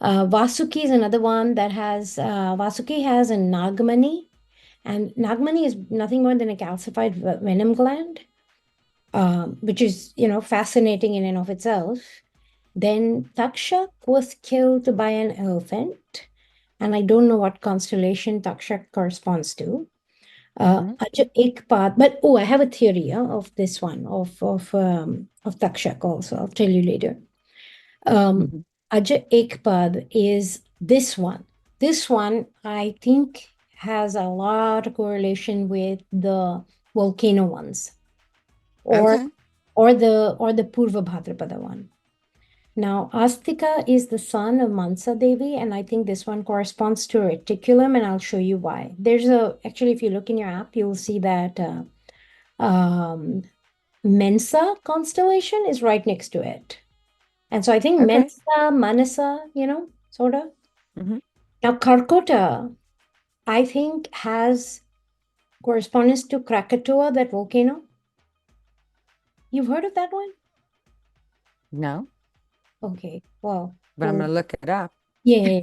Vasuki is another one that has, Vasuki has a Nagamani, and Nagamani is nothing more than a calcified venom gland, which is, fascinating in and of itself. Then Takshak was killed by an elephant, and I don't know what constellation Takshak corresponds to. Ekpad, but I have a theory of this one of Takshak also. I'll tell you later. Aja Ekpad is this one. This one, I think, has a lot of correlation with the volcano ones, or Okay. the Purva Bhadrapada one. Now, Astika is the son of Mansa Devi, and I think this one corresponds to reticulum, and I'll show you why. Actually, if you look in your app, you'll see that Mensa constellation is right next to it. And so I think Okay. Mensa, Manasa, sort of. Now, Karkota, I think, has correspondence to Krakatoa, that volcano. You've heard of that one? No, Okay, well. but I'm gonna look it up. Yeah.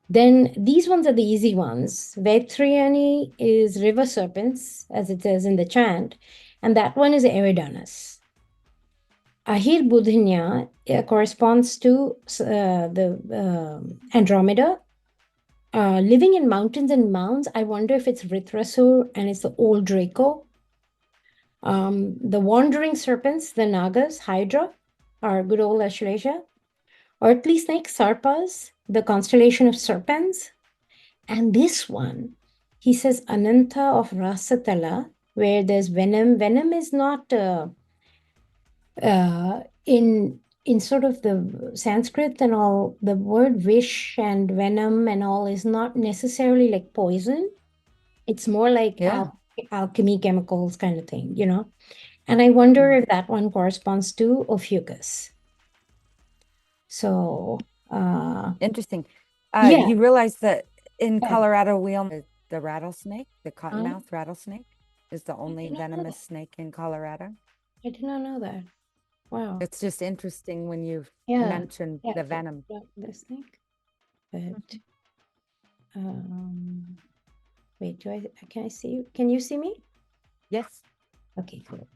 Then these ones are the easy ones. Vaitrayani is river serpents, as it says in the chant, and that one is Eridanus. Ahir Budhinya corresponds to the Andromeda. Living in mountains and mounds, I wonder if it's Ritrasur and it's the old Draco. The wandering serpents, the Nagas, Hydra, are good old Australasia. Earthly snakes, Sarpas, the constellation of serpents. And this one, he says Ananta of Rasatala, where there's venom. Venom is not in sort of the Sanskrit and all, the word vish and venom and all is not necessarily like poison. It's more like Yeah. alchemy, chemicals kind of thing, And I wonder if that one corresponds to Ophiuchus. So, Interesting. yeah. You realize that in Yeah. Colorado, we only the rattlesnake, the Huh? cottonmouth rattlesnake, is the only did not know venomous that. snake in Colorado. I did not know that. Wow. It's just interesting when you Yeah. mention Yeah. the Okay. venom. Not this thing. But wait, can I see you? Can you see me? Yes. Okay, cool.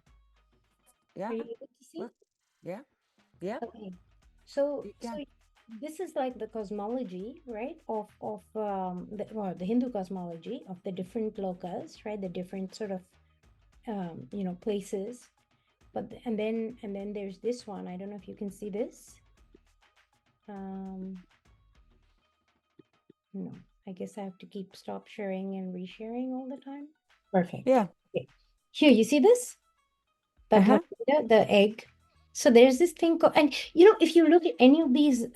Yeah. Are you able to see? Look. Yeah. Yeah. Okay. So You can. this is like the cosmology, right? Of the Hindu cosmology of the different lokas, right? The different sort of places. But and then there's this one. I don't know if you can see this. No, I guess I have to stop sharing and resharing all the time. Perfect. Yeah. Okay. Here, you see this? That the egg. So there's this thing called, and if you look at any of these,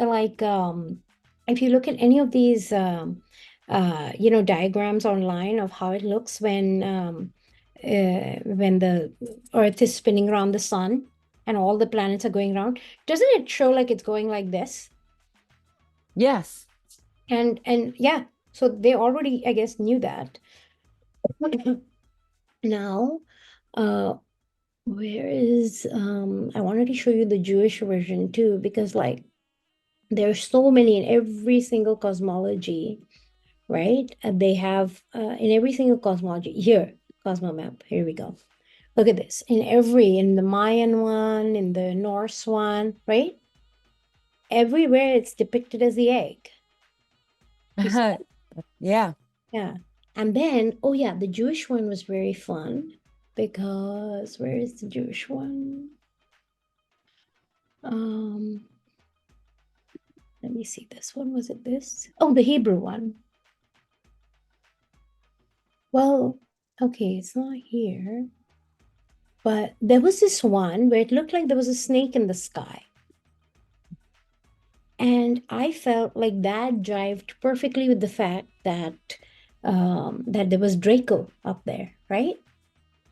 if you look at any of these, diagrams online of how it looks when the Earth is spinning around the sun and all the planets are going around, doesn't it show like it's going like this? Yes. And yeah, so they already, I guess, knew that. Now, where is I wanted to show you the Jewish version too, because like there's so many in every single cosmology, right? And they have in every single cosmology here, Cosmo map. Here we go. Look at this. In the Mayan one, in the Norse one, right? Everywhere it's depicted as the egg. You see that? Yeah. Yeah. And then, oh yeah, the Jewish one was very fun because where is the Jewish one? Let me see this one. Was it this? Oh, the Hebrew one. Well, okay, it's not here. But there was this one where it looked like there was a snake in the sky. And I felt like that jived perfectly with the fact that that there was Draco up there, right?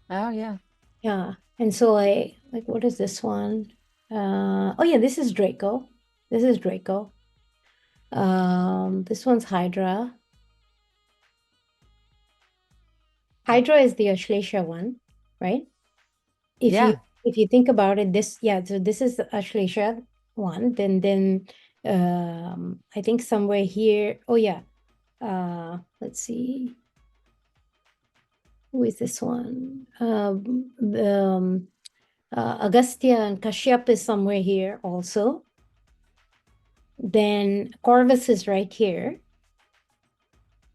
Oh, yeah. Yeah. And so I like, what is this one? Oh yeah, this is Draco. This is Draco. This one's Hydra. Hydra is the Ashlesha one, right? If you think about it, so this is the Ashlesha one. Then I think somewhere here. Oh yeah. Let's see. Who is this one? Agastya and Kashyap is somewhere here also. Then Corvus is right here.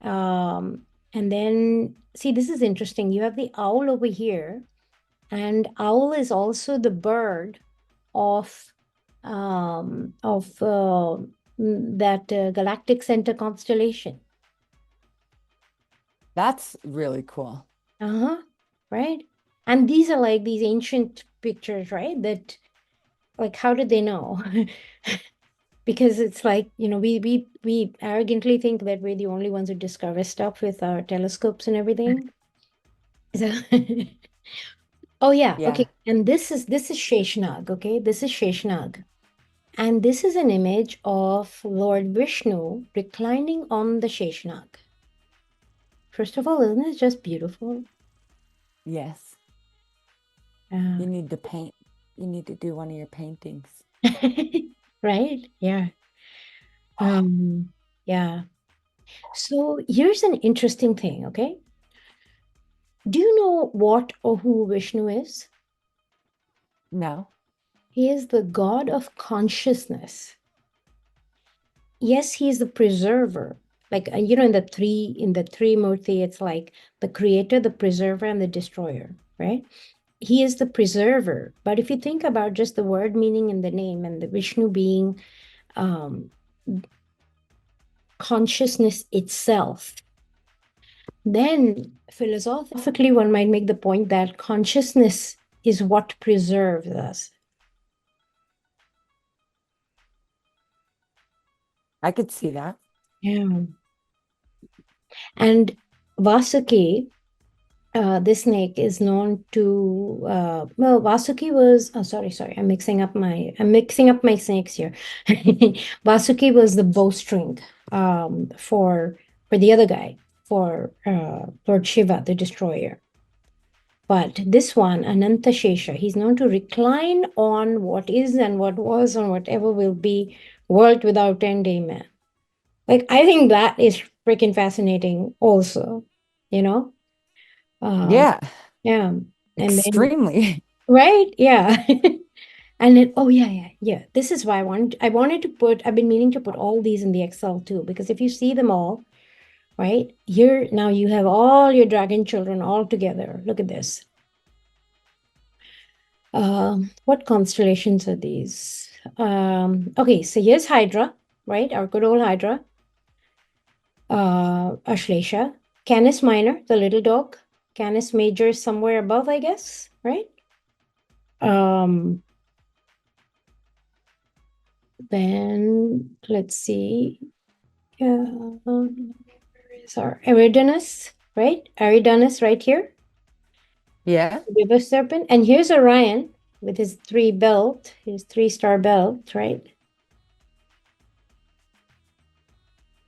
And then see, this is interesting. You have the owl over here, and owl is also the bird of that galactic center constellation. That's really cool. Right? And these are like these ancient pictures, right? That like, how did they know? Because it's like, we arrogantly think that we're the only ones who discover stuff with our telescopes and everything. So oh yeah, okay. And this is Sheshnag, okay? This is Sheshnag. And this is an image of Lord Vishnu reclining on the Sheshnag. First of all, isn't it just beautiful? Yes. You need to paint. You need to do one of your paintings. Right? Yeah. Yeah. So here's an interesting thing, okay? Do you know what or who Vishnu is? No. He is the god of consciousness. Yes, he is the preserver. Like, in the three Murti, it's like the creator, the preserver, and the destroyer, right? He is the preserver. But if you think about just the word meaning in the name and the Vishnu being consciousness itself, then philosophically one might make the point that consciousness is what preserves us. I could see that. Yeah. And Vasuki this snake is known to well, Vasuki was sorry, I'm mixing up my snakes here. Vasuki was the bowstring for the other guy, for Lord Shiva, the destroyer. But this one, Ananta Shesha, he's known to recline on what is and what was and whatever will be, world without end, amen. Like, I think that is freaking fascinating also, you know? Yeah, Yeah. And then, extremely. right? Yeah. And then, oh yeah. This is why I've been meaning to put all these in the Excel too, because if you see them all, right? Here, now you have all your dragon children all together. Look at this. What constellations are these? Okay, so here's Hydra, right? Our good old Hydra. Ashlesha. Canis Minor, the little dog. Canis Major is somewhere above, I guess, right? Then let's see. Where is our Eridanus, right? Eridanus right here. Yeah. River serpent. And here's Orion with his 3-star belt, right?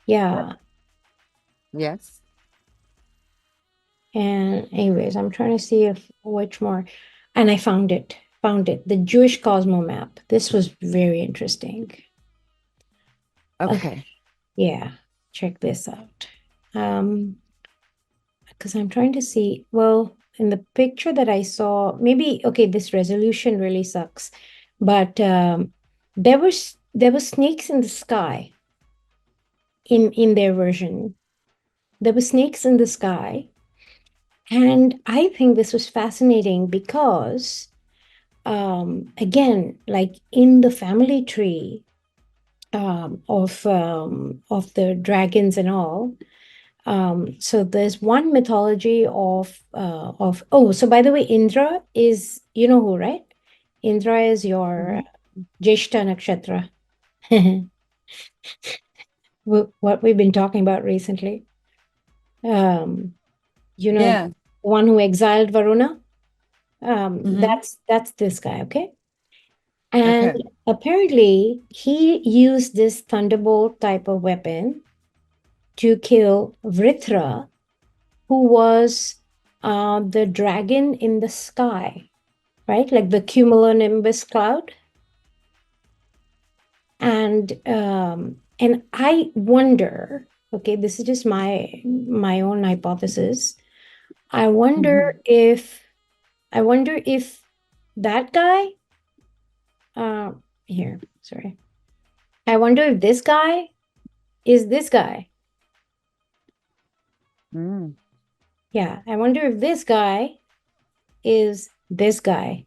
Yeah. Yes. And anyways, I'm trying to see which more. And I found it. The Jewish Cosmo map. This was very interesting. Okay. Yeah, check this out. Because I'm trying to see, well, in the picture that I saw, maybe, okay, this resolution really sucks, but there were snakes in the sky in their version. There were snakes in the sky. And I think this was fascinating because, again, like in the family tree of the dragons and all, so there's one mythology of oh, so by the way, Indra is, you know who, right? Indra is your Jeshta Nakshatra. What we've been talking about recently. You know, Yeah. one who exiled Varuna. That's this guy, okay? And Okay. apparently he used this thunderbolt type of weapon to kill Vritra, who was the dragon in the sky, right? Like the cumulonimbus cloud. And I wonder, okay, this is just my own hypothesis. I wonder if that guy, here, sorry. I wonder if this guy is this guy. Yeah, I wonder if this guy is this guy.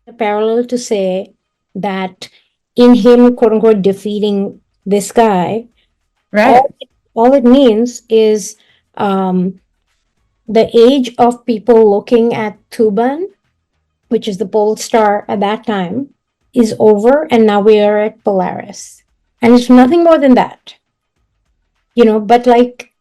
A parallel to say that in him, quote unquote, defeating this guy, Right. all it means is the age of people looking at Tuban, which is the pole star at that time, is over, and now we are at Polaris. And it's nothing more than that. You know, but like,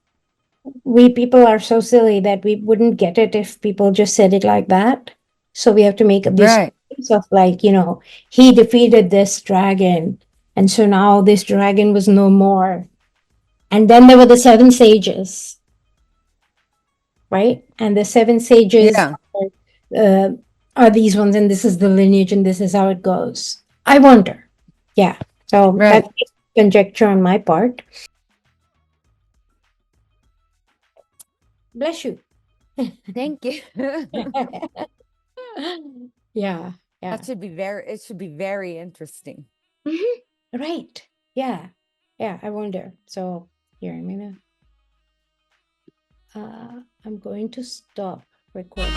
we people are so silly that we wouldn't get it if people just said it like that. So we have to make up these stories of like, you know, he defeated this dragon, and so now this dragon was no more. And then there were the 7 sages, right? And the 7 sages are these ones, and this is the lineage, and this is how it goes. I wonder. Yeah. So that's just conjecture on my part. Bless you. Thank you. Yeah. It should be very interesting. Right. Yeah. I wonder. So here, I'm going to stop recording.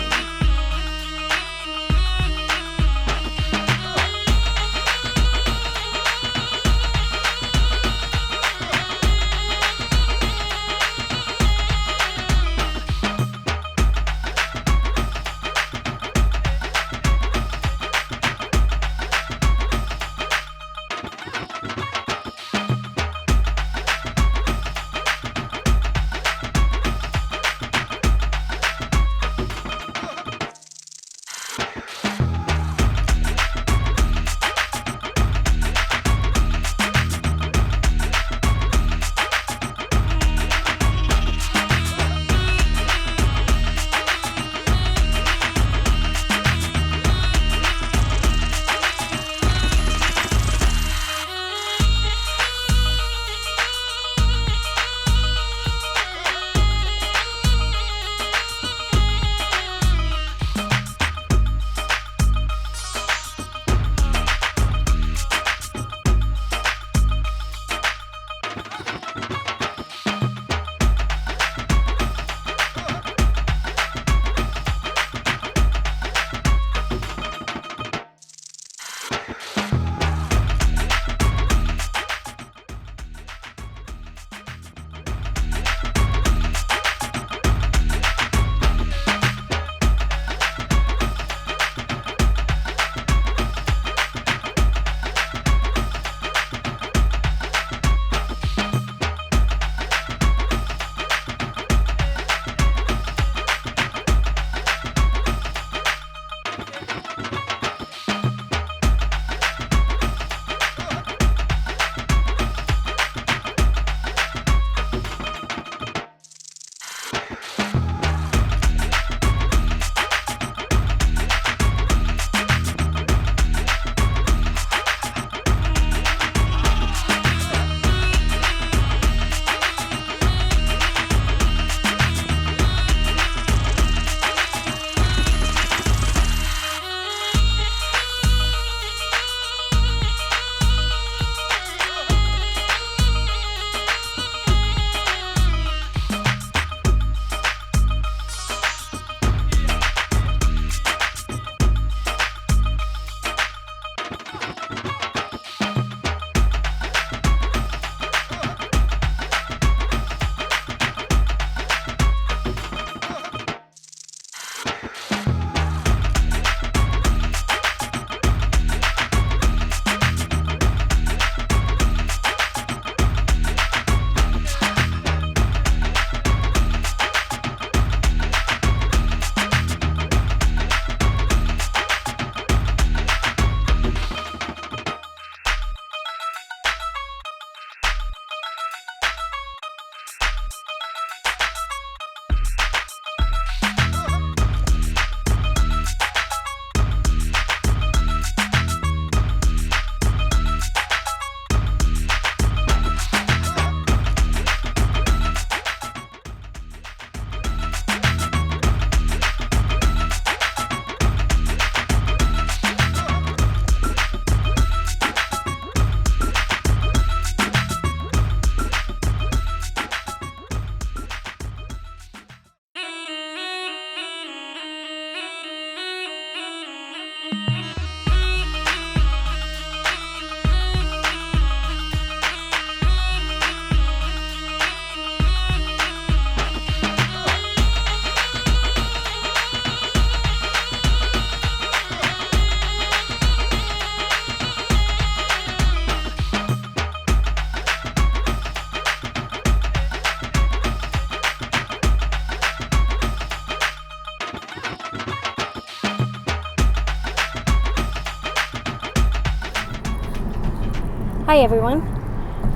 Hi everyone.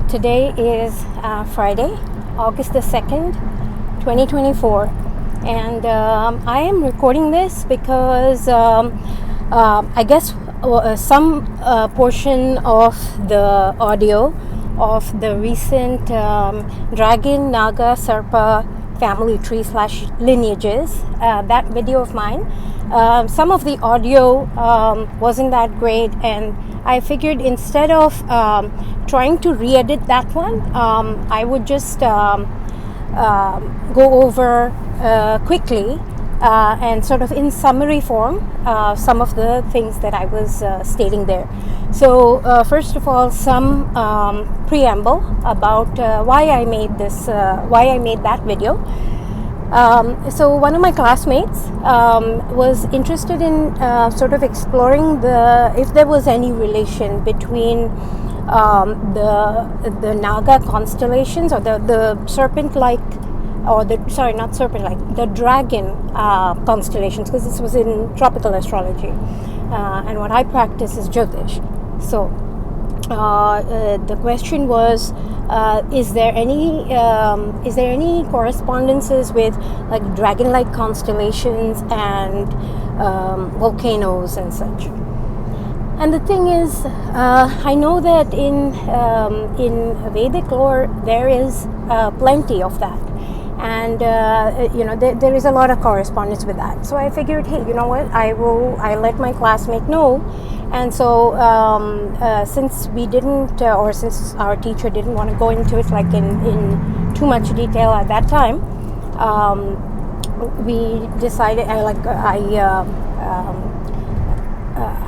Today is Friday, August the 2nd, 2024. And I am recording this because I guess some portion of the audio of the recent Dragon Naaga Sarpa family tree / lineages, that video of mine, some of the audio wasn't that great, and I figured instead of trying to re-edit that one, I would just go over quickly and sort of in summary form some of the things that I was stating there. So first of all, some preamble about why I made that video. So one of my classmates was interested in sort of exploring if there was any relation between the Naaga constellations, or the serpent-like, or the dragon constellations, because this was in tropical astrology, and what I practice is Jyotish. So the question was, is there any correspondences with like dragon-like constellations and volcanoes and such? And the thing is, I know that in Vedic lore there is plenty of that, and there is a lot of correspondence with that. So I figured, hey, you know what? I let my classmate know. And so since we didn't, or since our teacher didn't want to go into it like in too much detail at that time, we decided,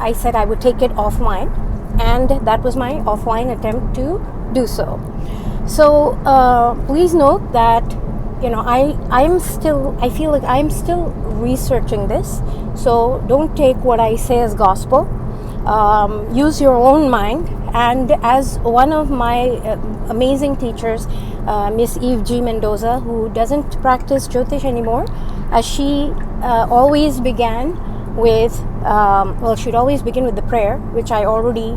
I said I would take it offline, and that was my offline attempt to do so. So please note that I feel like I'm still researching this, so don't take what I say as gospel. Use your own mind, and as one of my amazing teachers, Miss EveJi Mendoza, who doesn't practice Jyotish anymore, as she always began with, she'd always begin with the prayer, which I already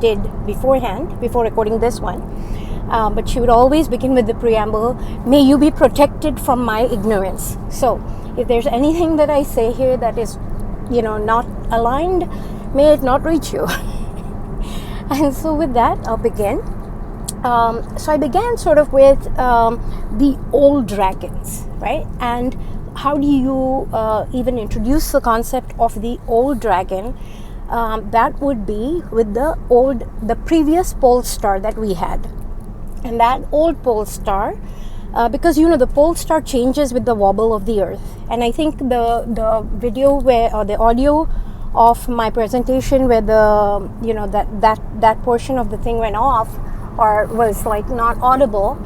did beforehand, before recording this one. But she would always begin with the preamble, "May you be protected from my ignorance." So if there's anything that I say here that is, not aligned, may it not reach you. And so with that, I'll begin. So I began sort of with the old dragons, right? And how do you even introduce the concept of the old dragon? That would be with the previous pole star that we had. And that old pole star, because the pole star changes with the wobble of the earth. And I think the video or the audio of my presentation where that portion of the thing went off or was like not audible,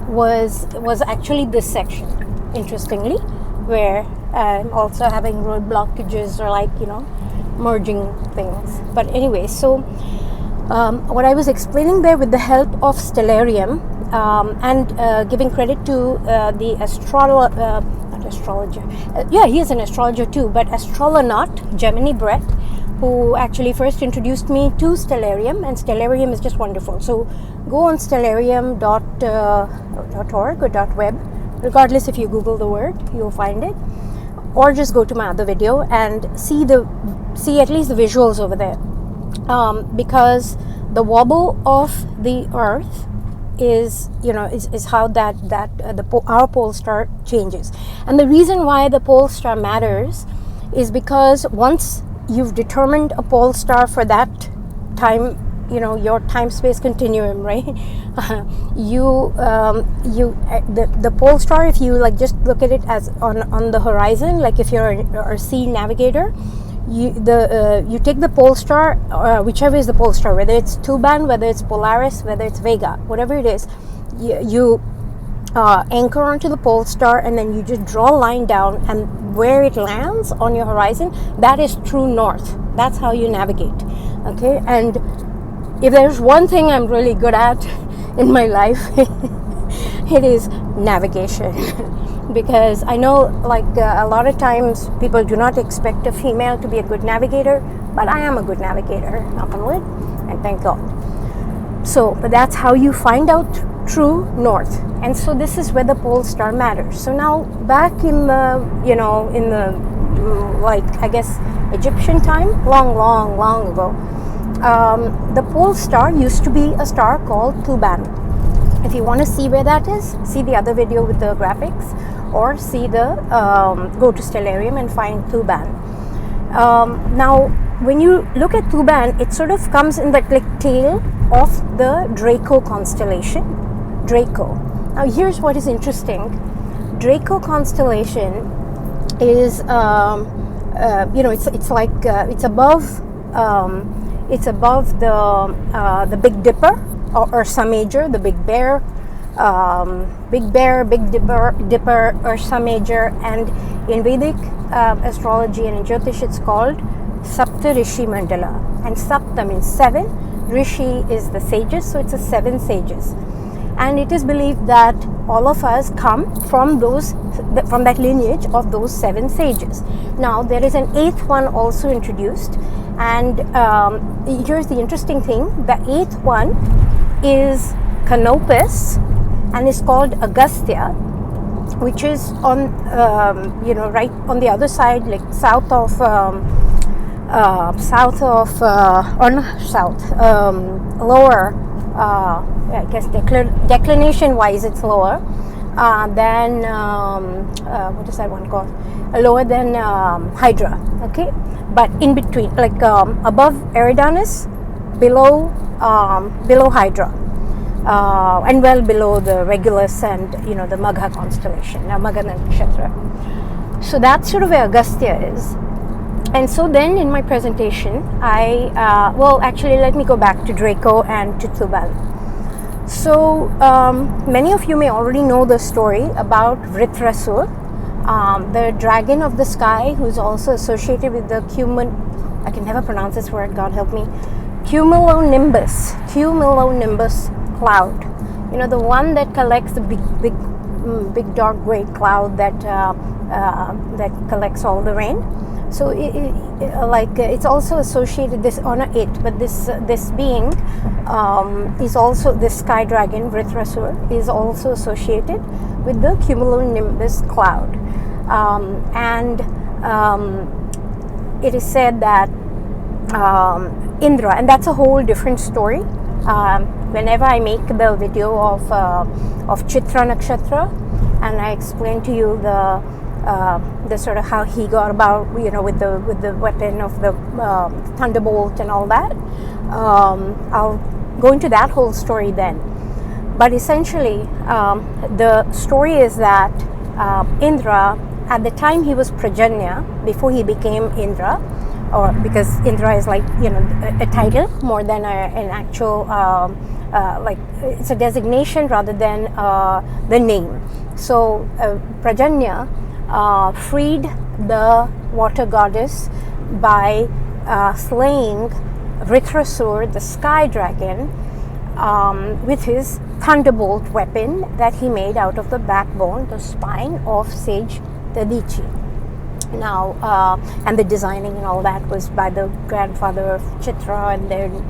was actually this section, interestingly, where I'm also having road blockages or merging things. But anyway, so what I was explaining there with the help of Stellarium, and giving credit to the astrologer. He is an astrologer too, but astronaut Gemini Brett, who actually first introduced me to Stellarium, and Stellarium is just wonderful. So go on stellarium.org or .web, regardless if you Google the word, you'll find it, or just go to my other video and see at least the visuals over there, because the wobble of the earth is how our pole star changes. And the reason why the pole star matters is because once you've determined a pole star for that time, your time space continuum, right? The pole star, if you just look at it as on the horizon, like if you're a sea navigator, you take the pole star, whichever is the pole star, whether it's Tuban, whether it's Polaris, whether it's Vega, whatever it is, you anchor onto the pole star, and then you just draw a line down, and where it lands on your horizon, that is true north. That's how you navigate. Okay, and if there's one thing I'm really good at in my life, it is navigation. Because I know a lot of times people do not expect a female to be a good navigator, but I am a good navigator, knock on wood. and thank God. So, but that's how you find out true north. And so this is where the pole star matters. So now back in the, in the, like, I guess, Egyptian time, long ago, the pole star used to be a star called Tuban. If you want to see where that is, see the other video with the graphics, or see the, go to Stellarium and find Tuban. Now, when you look at Tuban, it sort of comes in the tail of the Draco constellation. Draco. Now, here's what is interesting. Draco constellation is, it's like it's above the Big Dipper or Ursa Major, the Big Bear, Big Dipper, Ursa Major, and in Vedic astrology and in Jyotish it's called Sapta Rishi Mandala, and Sapta means 7, Rishi is the sages, so it's a 7 sages, and it is believed that all of us come from that lineage of those 7 sages. Now there is an 8th one also introduced, and here's the interesting thing: the 8th one is Canopus and is called Agastya, which is on right on the other side, like lower, I guess declination wise it's lower than what is that one called, lower than Hydra, okay, but in between, like above Eridanus, below Hydra, and well below the Regulus and the Magha constellation, Magha Nakshatra. So that's sort of where Agastya is. And so then in my presentation, actually let me go back to Draco and to Tuban. So many of you may already know the story about Vritrasur, the dragon of the sky, who's also associated with the I can never pronounce this word, God help me, cumulonimbus cloud. The one that collects the big dark gray cloud that collects all the rain. So it's also associated, this honor it, but this being is also, this sky dragon Vritrasur is also associated with the cumulonimbus cloud, and it is said that Indra, and that's a whole different story. Whenever I make the video of Chitra Nakshatra, and I explain to you the sort of how he got about, with the weapon of the thunderbolt and all that, I'll go into that whole story then. But essentially, the story is that Indra, at the time he was Prajanya, before he became Indra, or because Indra is like a title more than an actual like it's a designation rather than the name. So Prajanya freed the water goddess by slaying Vritrasur, the sky dragon, with his thunderbolt weapon that he made out of the backbone, the spine of sage Dadichi. Now, and the designing and all that was by the grandfather of Chitra, and then,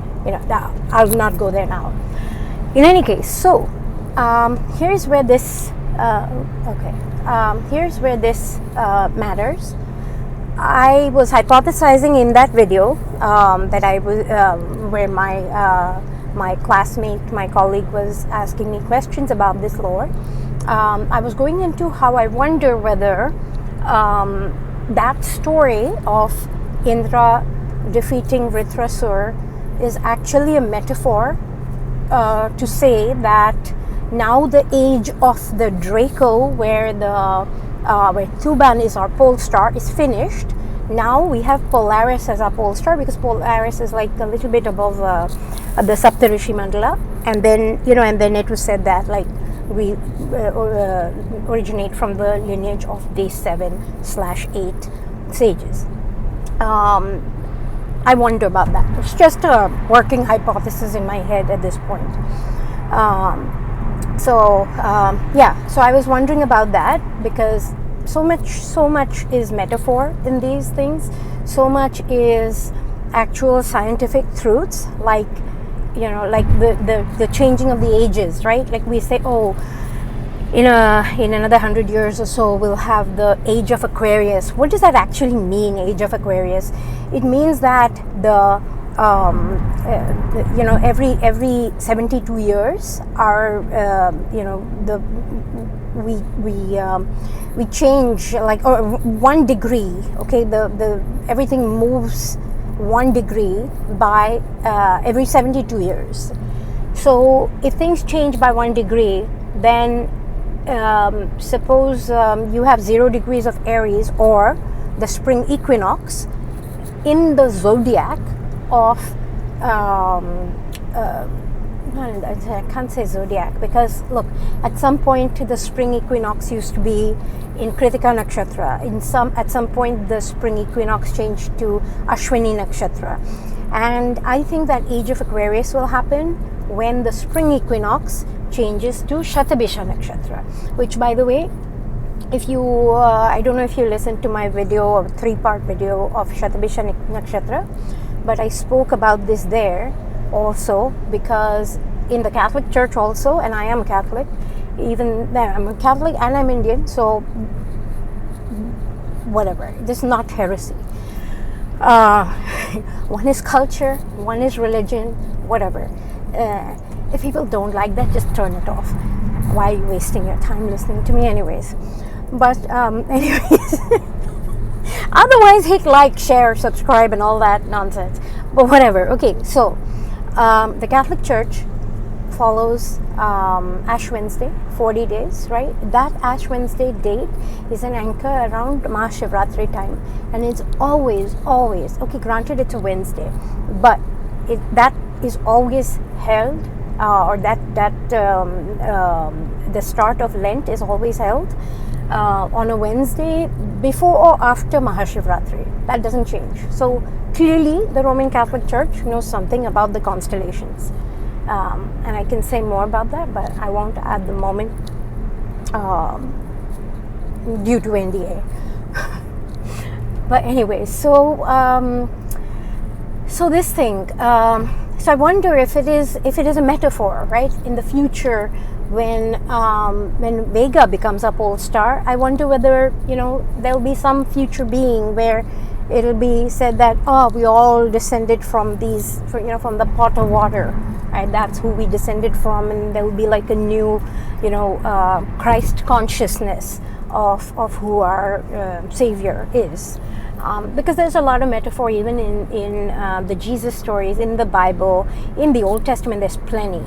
I'll not go there now. In any case, so here's where this matters. I was hypothesizing in that video that I was where my classmate, my colleague, was asking me questions about this lore. I was going into how I wonder whether that story of Indra defeating Vritrasur is actually a metaphor to say that now the age of the Draco, where Tuban is our pole star, is finished. Now we have Polaris as our pole star, because Polaris is like a little bit above the Saptarishi Mandala, and then it was said that like we originate from the lineage of day 7/8 sages. I wonder about that. It's just a working hypothesis in my head at this point. So I was wondering about that, because so much is metaphor in these things. So much is actual scientific truths, like like the changing of the ages, right? Like we say, oh, in another 100 years or so we'll have the age of Aquarius. What does that actually mean, age of Aquarius? It means that the every 72 years our we change, like, or 1 degree, okay, the everything moves 1 degree by every 72 years. So if things change by 1 degree, then suppose you have 0 degrees of Aries, or the spring equinox in the zodiac of I can't say zodiac, because look, at some point the spring equinox used to be in Kritika Nakshatra. At some point the spring equinox changed to Ashwini Nakshatra. And I think that age of Aquarius will happen when the spring equinox changes to Shatabisha Nakshatra, which, by the way, if you I don't know if you listened to my video, a 3-part video of Shatabisha Nakshatra, but I spoke about this there also, because in the Catholic Church also, and I am Catholic, even there I'm a Catholic and I'm Indian, so whatever, this is not heresy. One is culture, one is religion, whatever. If people don't like that, just turn it off. Why are you wasting your time listening to me anyways? But anyways, otherwise hit like, share, subscribe and all that nonsense, but whatever. Okay, so the Catholic Church follows Ash Wednesday, 40 days, right? That Ash Wednesday date is an anchor around Mahashivratri time, and it's always, okay, granted it's a Wednesday, but that is always held, or the start of Lent is always held on a Wednesday before or after Mahashivratri. That doesn't change. So clearly the Roman Catholic Church knows something about the constellations, and I can say more about that, but I won't at the moment due to NDA. But anyway, so this thing, so I wonder if it is a metaphor, right? In the future, when Vega becomes a pole star, I wonder whether there'll be some future being where it'll be said that, oh, we all descended from these, from the pot of water, right? That's who we descended from, and there will be like a new, Christ consciousness of who our Savior is. Because there's a lot of metaphor even in the Jesus stories in the Bible. In the Old Testament there's plenty,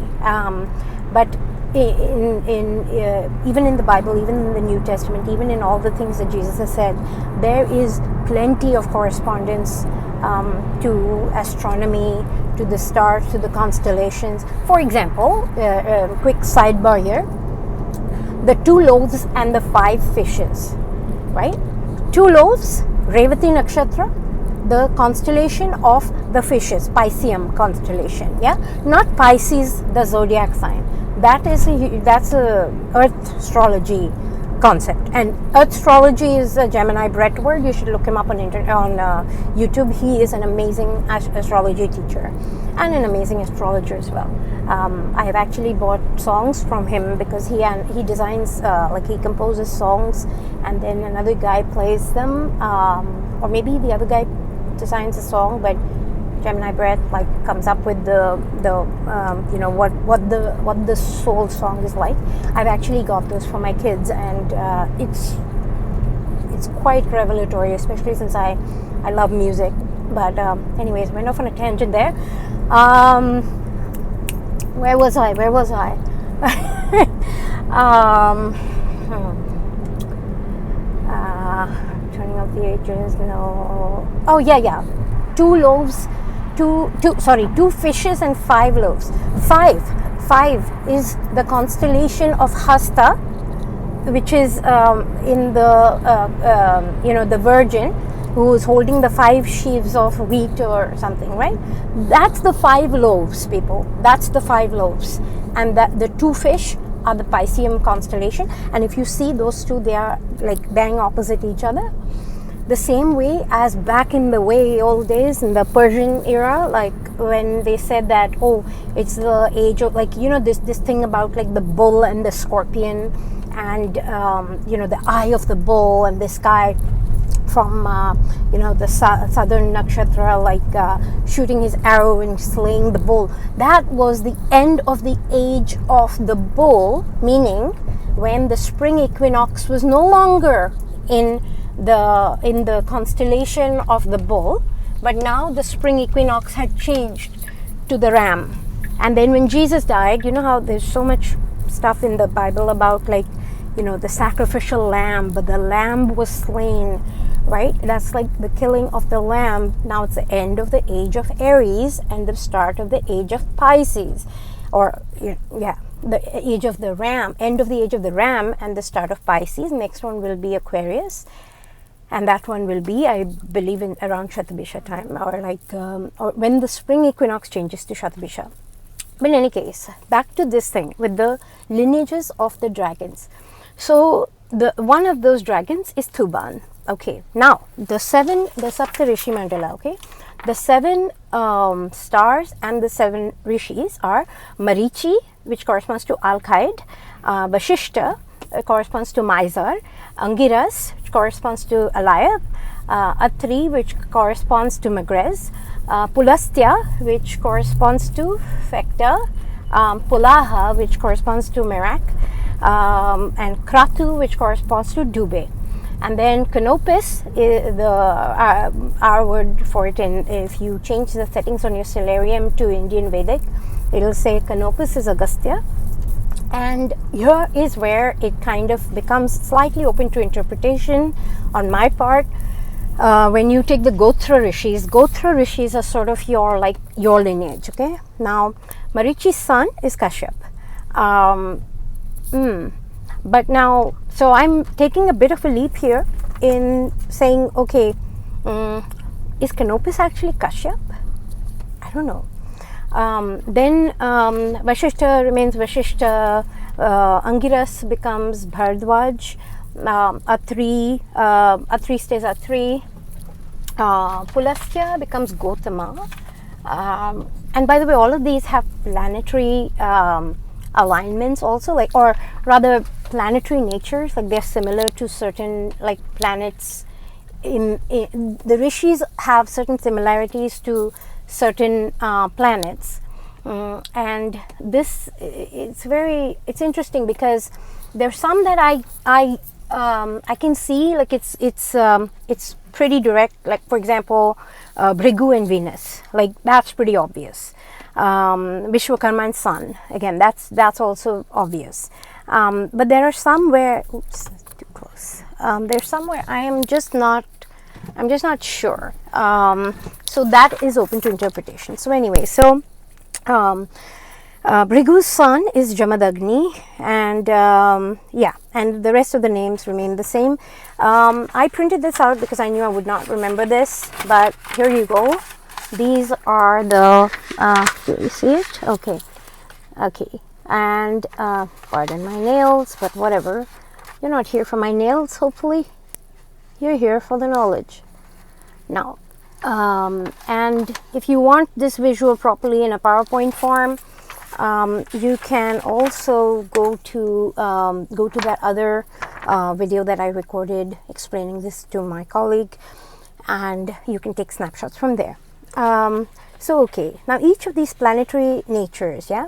but even in the Bible, even in the New Testament, even in all the things that Jesus has said, there is plenty of correspondence to astronomy, to the stars, to the constellations. For example, quick sidebar here, the 2 loaves and the 5 fishes, right? 2 loaves, Revati Nakshatra, the constellation of the fishes, Pisceum constellation, yeah, not Pisces, the zodiac sign. That's a Earth astrology concept, and Earth astrology is a Gemini Brett word. You should look him up on YouTube. He is an amazing astrology teacher and an amazing astrologer as well. I have actually bought songs from him because he designs, he composes songs, and then another guy plays them, or maybe the other guy designs a song, but Gemini Brett comes up with what the soul song is like. I've actually got those for my kids, and it's quite revelatory, especially since I love music. But anyways, went off on a tangent there. Where was I? Turning of the ages, no. Oh yeah. 2 loaves, 2 fishes and 5 loaves. 5 is the constellation of Hasta, which is in the Virgin, who is holding the 5 sheaves of wheat or something, right? That's the 5 loaves, people. That's the 5 loaves, and the 2 fish are the Pisceum constellation. And if you see those two, they are like bang opposite each other. the same way as back in the way old days in the Persian era, like when they said that, oh, it's the age of, like, you know, this thing about like the bull and the scorpion, and you know, the eye of the bull, and this guy from you know, the southern nakshatra, like shooting his arrow and slaying the bull. That was the end of the age of the bull, meaning when the spring equinox was no longer in the constellation of the bull, but now the spring equinox had changed to the ram. And then when Jesus died, you know how there's so much stuff in the Bible about, like, you know, the sacrificial lamb, but the lamb was slain, right? That's like the killing of the lamb. Now it's the end of the age of Aries and the start of the age of Pisces, or yeah, the age of the ram, end of the age of the ram and the start of Pisces. Next one will be Aquarius, and that one will be, I believe, in around Shatabisha time, or like or when the spring equinox changes to Shatabisha. But in any case, back to this thing with the lineages of the dragons. So the one of those dragons is Thuban. Okay, now the Saptarishi Mandala. Okay, the 7 stars and the 7 rishis are Marichi, which corresponds to Alkaid, Vashishta corresponds to Mizar, Angiras, which corresponds to Alayab, Atri, which corresponds to Magrez, Pulastya, which corresponds to Fekta, Pulaha, which corresponds to Merak, and Kratu, which corresponds to Dube. And then Canopus is our word for it. And if you change the settings on your Stellarium to Indian Vedic, it'll say Canopus is Agastya. And here is where it kind of becomes slightly open to interpretation on my part. When you take the Gotra Rishis are sort of your lineage. Okay, now Marichi's son is Kashyap. But now, so I'm taking a bit of a leap here in saying, okay, is Canopus actually Kashyap? I don't know. Then Vashishta remains Vashishta, Angiras becomes Bhardwaj, Atri stays Atri, Pulastya becomes Gotama. And by the way, all of these have planetary alignments also, like, or rather planetary natures, like they're similar to certain like planets in the rishis have certain similarities to certain planets, and this it's interesting because there's some that I can see, like it's pretty direct, like for example Bhrigu and Venus, like that's pretty obvious. Vishwakarma and Sun, again, that's also obvious. But there are some where, oops, too close. There's some where I'm just not sure. So that is open to interpretation. So anyway, so Bhrigu's son is Jamadagni, and yeah, and the rest of the names remain the same. I printed this out because I knew I would not remember this, but here you go. These are the, do you see it? Okay, and pardon my nails, but whatever. You're not here for my nails, hopefully. You're here for the knowledge. Now, and if you want this visual properly in a PowerPoint form, you can also go to that other video that I recorded explaining this to my colleague, and you can take snapshots from there. So okay, now each of these planetary natures, yeah.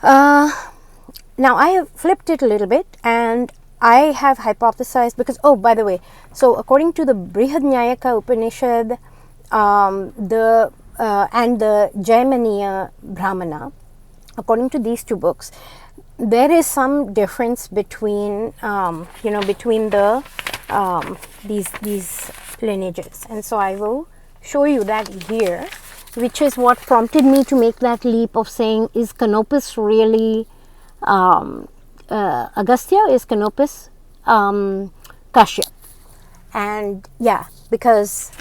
Now I have flipped it a little bit, and I have hypothesized, because, oh, by the way, so according to the Brihadnyayaka Upanishad, and the Jaimaniya Brahmana, according to these two books, there is some difference between between the these lineages, and so I will show you that here, which is what prompted me to make that leap of saying, is Canopus really Agastya? Is Canopus Kashyap? And yeah, because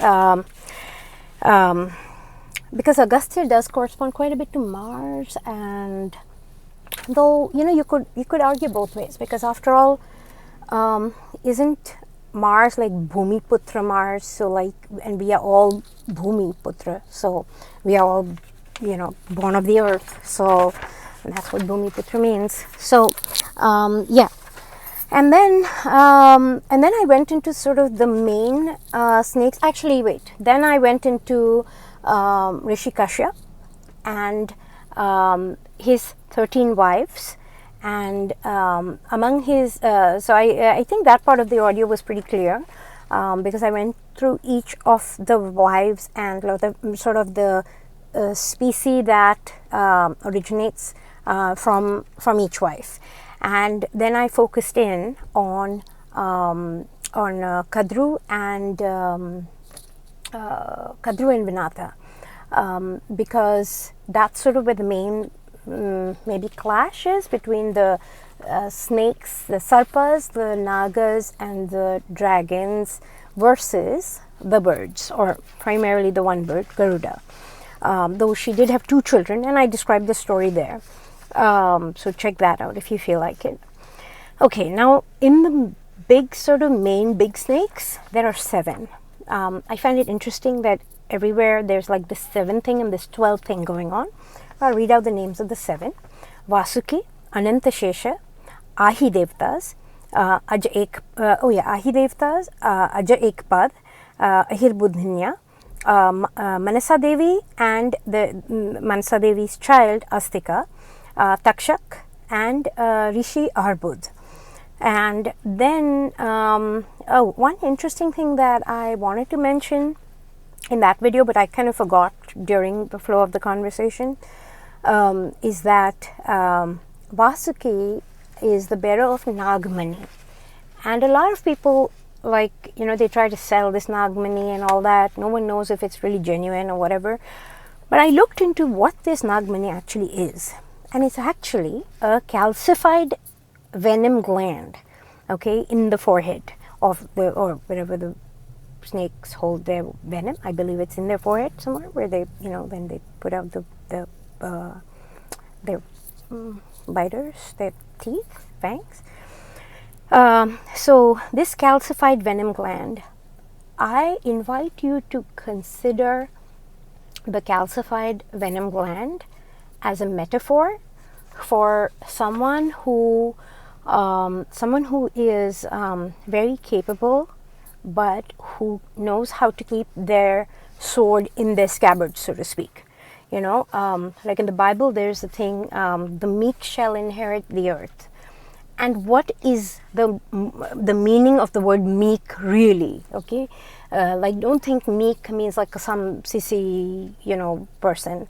Agastya does correspond quite a bit to Mars, and though you could argue both ways, because after all, isn't Mars, like Bhumi Putra Mars, so like, and we are all Bhumi Putra, so we are all, born of the earth, so that's what Bhumi Putra means. So yeah, and then I went into sort of the main snakes. Actually, wait, then I went into Rishi Kashyap and his 13 wives. And among his, so I think that part of the audio was pretty clear, because I went through each of the wives and sort of the species that originates from each wife, and then I focused in on Kadru and Vinata, because that's sort of where the main maybe clashes between the snakes, the sarpas, the nagas, and the dragons versus the birds, or primarily the one bird, Garuda. Though she did have 2 children, and I described the story there. So check that out if you feel like it. Okay, now in the big sort of main big snakes, there are 7. I find it interesting that everywhere there's like this 7 thing and this 12 thing going on. I'll read out the names of the 7. Vasuki, Anantashesha, Ahidevtas, Ahidevtas, Aja Ekpad, Ahirbudhinya, Manasa Devi, and the Manasa Devi's child Astika, Takshak, and Rishi Arbud. And then one interesting thing that I wanted to mention in that video, but I kind of forgot during the flow of the conversation, is that Vasuki is the bearer of Nagmani, and a lot of people, like, they try to sell this Nagmani and all that. No one knows if it's really genuine or whatever, but I looked into what this Nagmani actually is, and it's actually a calcified venom gland, okay, in the forehead of the, or wherever the snakes hold their venom. I believe it's in their forehead somewhere, where they, when they put out their biters, their teeth, fangs. So this calcified venom gland, I invite you to consider the calcified venom gland as a metaphor for someone who is very capable, but who knows how to keep their sword in their scabbard, so to speak. Like in the Bible, there's a thing, the meek shall inherit the earth. And what is the meaning of the word meek really? Okay, like, don't think meek means like some sissy, person.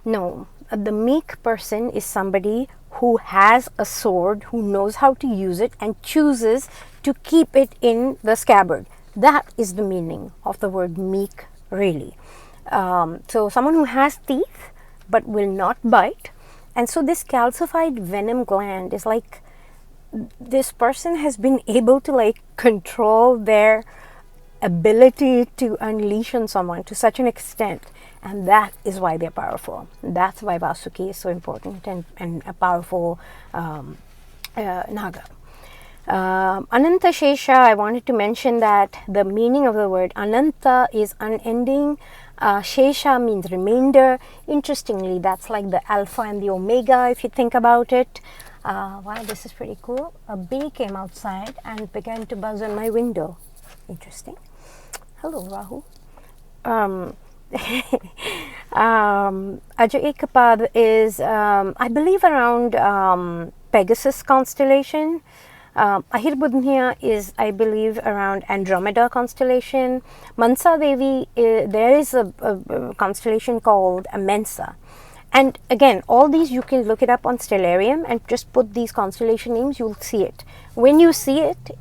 No, the meek person is somebody who has a sword, who knows how to use it, and chooses to keep it in the scabbard. That is the meaning of the word meek, really. So someone who has teeth but will not bite. And so this calcified venom gland is like, this person has been able to like control their ability to unleash on someone to such an extent, and that is why they're powerful. That's why Vasuki is so important and a powerful Naga. Ananta Shesha, I wanted to mention that the meaning of the word Ananta is unending. Shesha means remainder. Interestingly, that's like the alpha and the omega, if you think about it. Wow, this is pretty cool. A bee came outside and began to buzz on my window. Interesting. Hello, Rahu. Aja Ekapad is, I believe, around Pegasus constellation. Ahirbudhnya is, I believe, around Andromeda constellation. Mansa Devi, there is a constellation called Amensa. And again, all these you can look it up on Stellarium and just put these constellation names, you'll see it. When you see it,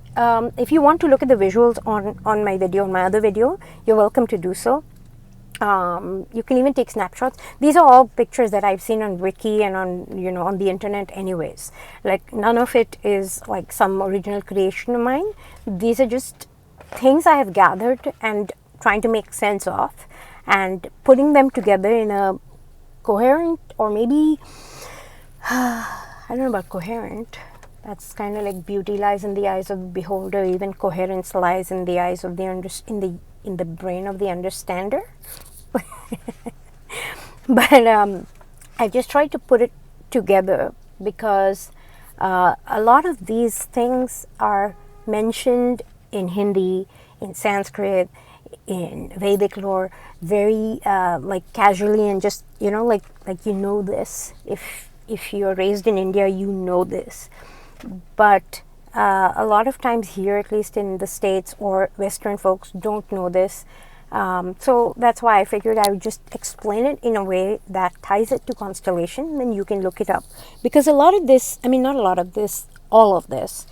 if you want to look at the visuals on my video, on my other video, you're welcome to do so. You can even take snapshots. These are all pictures that I've seen on Wiki and on, on the internet anyways. Like, none of it is like some original creation of mine. These are just things I have gathered and trying to make sense of and putting them together in a coherent, or maybe I don't know about coherent, That's kind of like beauty lies in the eyes of the beholder, even coherence lies in the eyes of the in the brain of the understander. But I just tried to put it together because a lot of these things are mentioned in Hindi, in Sanskrit, in Vedic lore, very like casually, and just like this. If you're raised in India, you know this. But a lot of times here, at least in the States or Western folks, don't know this. So that's why I figured I would just explain it in a way that ties it to constellation, and you can look it up. Because a lot of this, I mean, not a lot of this, all of this,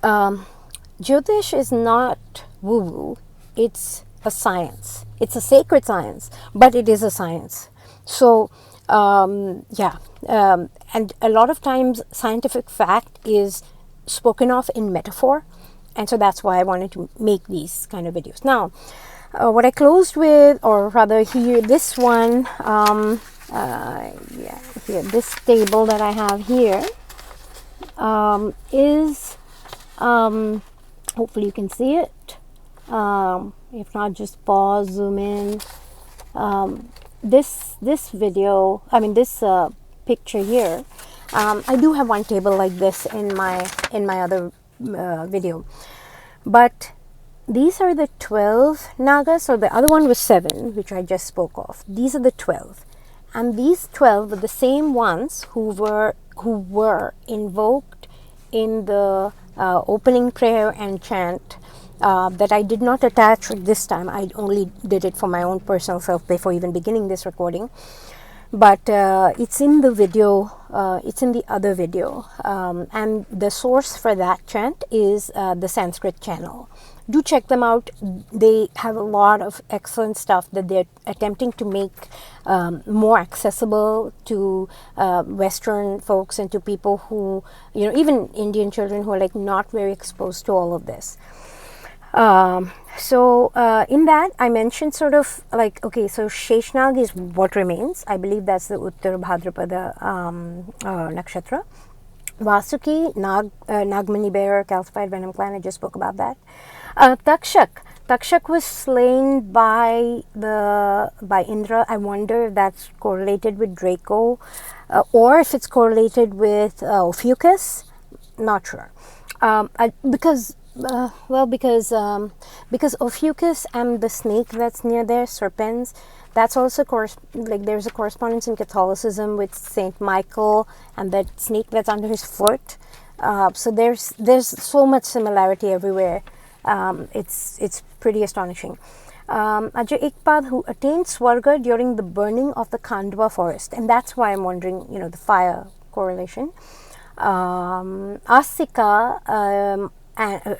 Jyotish is not woo-woo. It's a science. It's a sacred science, but it is a science. So, and a lot of times scientific fact is spoken of in metaphor, and so that's why I wanted to make these kind of videos. Now, what I closed with, or rather here, this one, here, this table that I have here is, hopefully you can see it. If not, just pause, zoom in. This video, I mean this picture here, I do have one table like this in my other video, but these are the 12 Nagas. So the other one was 7, which I just spoke of. These are the 12, and these 12 were the same ones who were invoked in the opening prayer and chant that I did not attach this time. I only did it for my own personal self before even beginning this recording. But it's in the video, it's in the other video, and the source for that chant is the Sanskrit Channel. Do check them out. They have a lot of excellent stuff that they're attempting to make more accessible to Western folks and to people who, even Indian children who are like not very exposed to all of this. So in that I mentioned sort of like, okay, so Sheshnag is what remains. I believe that's the Uttar Bhadrapada nakshatra. Vasuki, Nagmani bearer, calcified venom gland, I just spoke about that. Takshak was slain by Indra. I wonder if that's correlated with Draco, or if it's correlated with Ophiuchus. Not sure, because Ophiuchus and the snake that's near there, serpens, that's also like there's a correspondence in Catholicism with Saint Michael and that snake that's under his foot. So there's so much similarity everywhere. It's pretty astonishing. Ajay Ekpad, who attained Swarga during the burning of the Khandwa forest, and that's why I'm wondering, the fire correlation. Asika,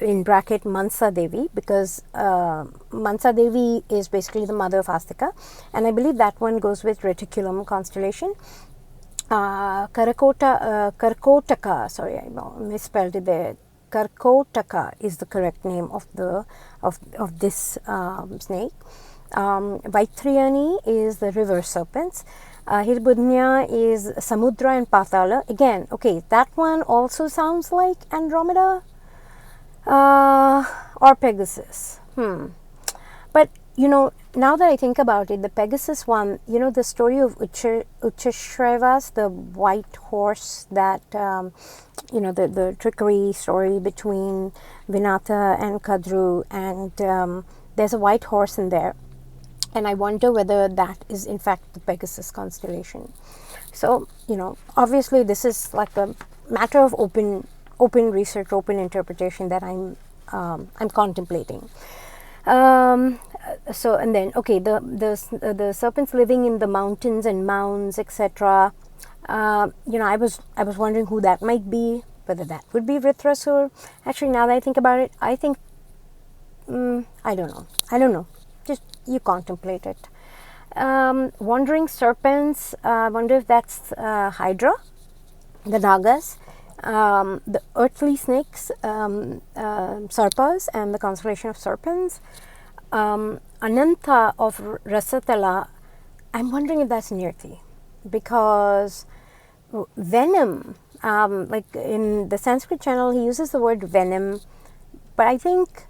in bracket Mansa Devi, because Mansa Devi is basically the mother of Astika, and I believe that one goes with Reticulum constellation. Karkotaka, sorry, I misspelled it there. Karkotaka is the correct name of this snake. Vaitriyani is the river serpents. Hirbudnya is Samudra and Patala. Again, okay, that one also sounds like Andromeda or Pegasus. But now that I think about it, the Pegasus one, the story of Uchashrevas, the white horse that, the trickery story between Vinata and Kadru, and there's a white horse in there. And I wonder whether that is in fact the Pegasus constellation. So, obviously this is like a matter of open research, open interpretation that I'm contemplating. So, and then, okay, the serpents living in the mountains and mounds, etc. I was wondering who that might be, whether that would be Vritrasur. Actually, now that I think about it, I think, I don't know. Just you contemplate it. Wandering serpents, I wonder if that's Hydra, the Nagas, the earthly snakes, Sarpas, and the constellation of serpents. Ananta of Rasatala, I'm wondering if that's Nirti, because venom, like in the Sanskrit Channel, he uses the word venom, but I think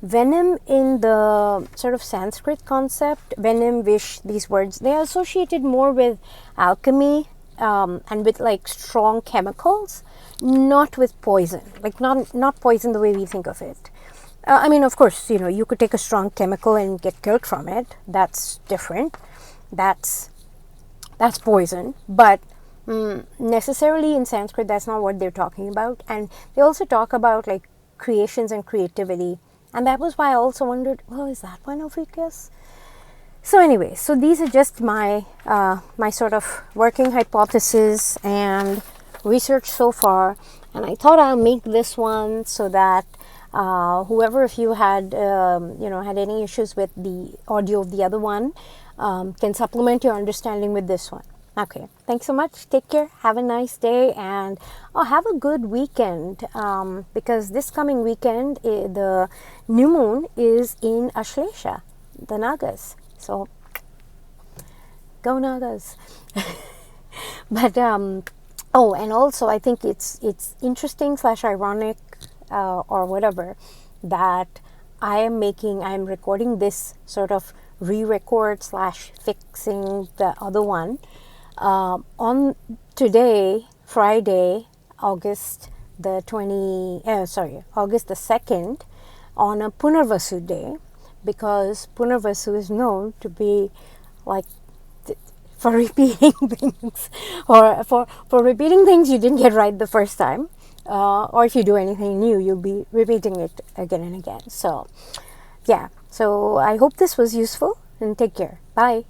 venom in the sort of Sanskrit concept, venom, vish, these words, they are associated more with alchemy and with like strong chemicals, not with poison, like not poison the way we think of it. I mean, of course, you know, you could take a strong chemical and get killed from it. That's different. That's poison. But necessarily in Sanskrit, that's not what they're talking about. And they also talk about like creations and creativity. And that was why I also wondered, well, is that one of weakness? So anyway, so these are just my my sort of working hypothesis and research so far. And I thought I'll make this one so that whoever of you had had any issues with the audio of the other one can supplement your understanding with this one. Okay, thanks so much. Take care. Have a nice day, and have a good weekend, because this coming weekend the new moon is in Ashlesha, the Nagas. So go Nagas. But oh, and also I think it's interesting / ironic or whatever that I'm recording this sort of re-record / fixing the other one on today, Friday, August the 2nd, on a Punarvasu day, because Punarvasu is known to be like for repeating things, or for repeating things you didn't get right the first time, or if you do anything new, you'll be repeating it again and again. So yeah, so I hope this was useful, and take care. Bye.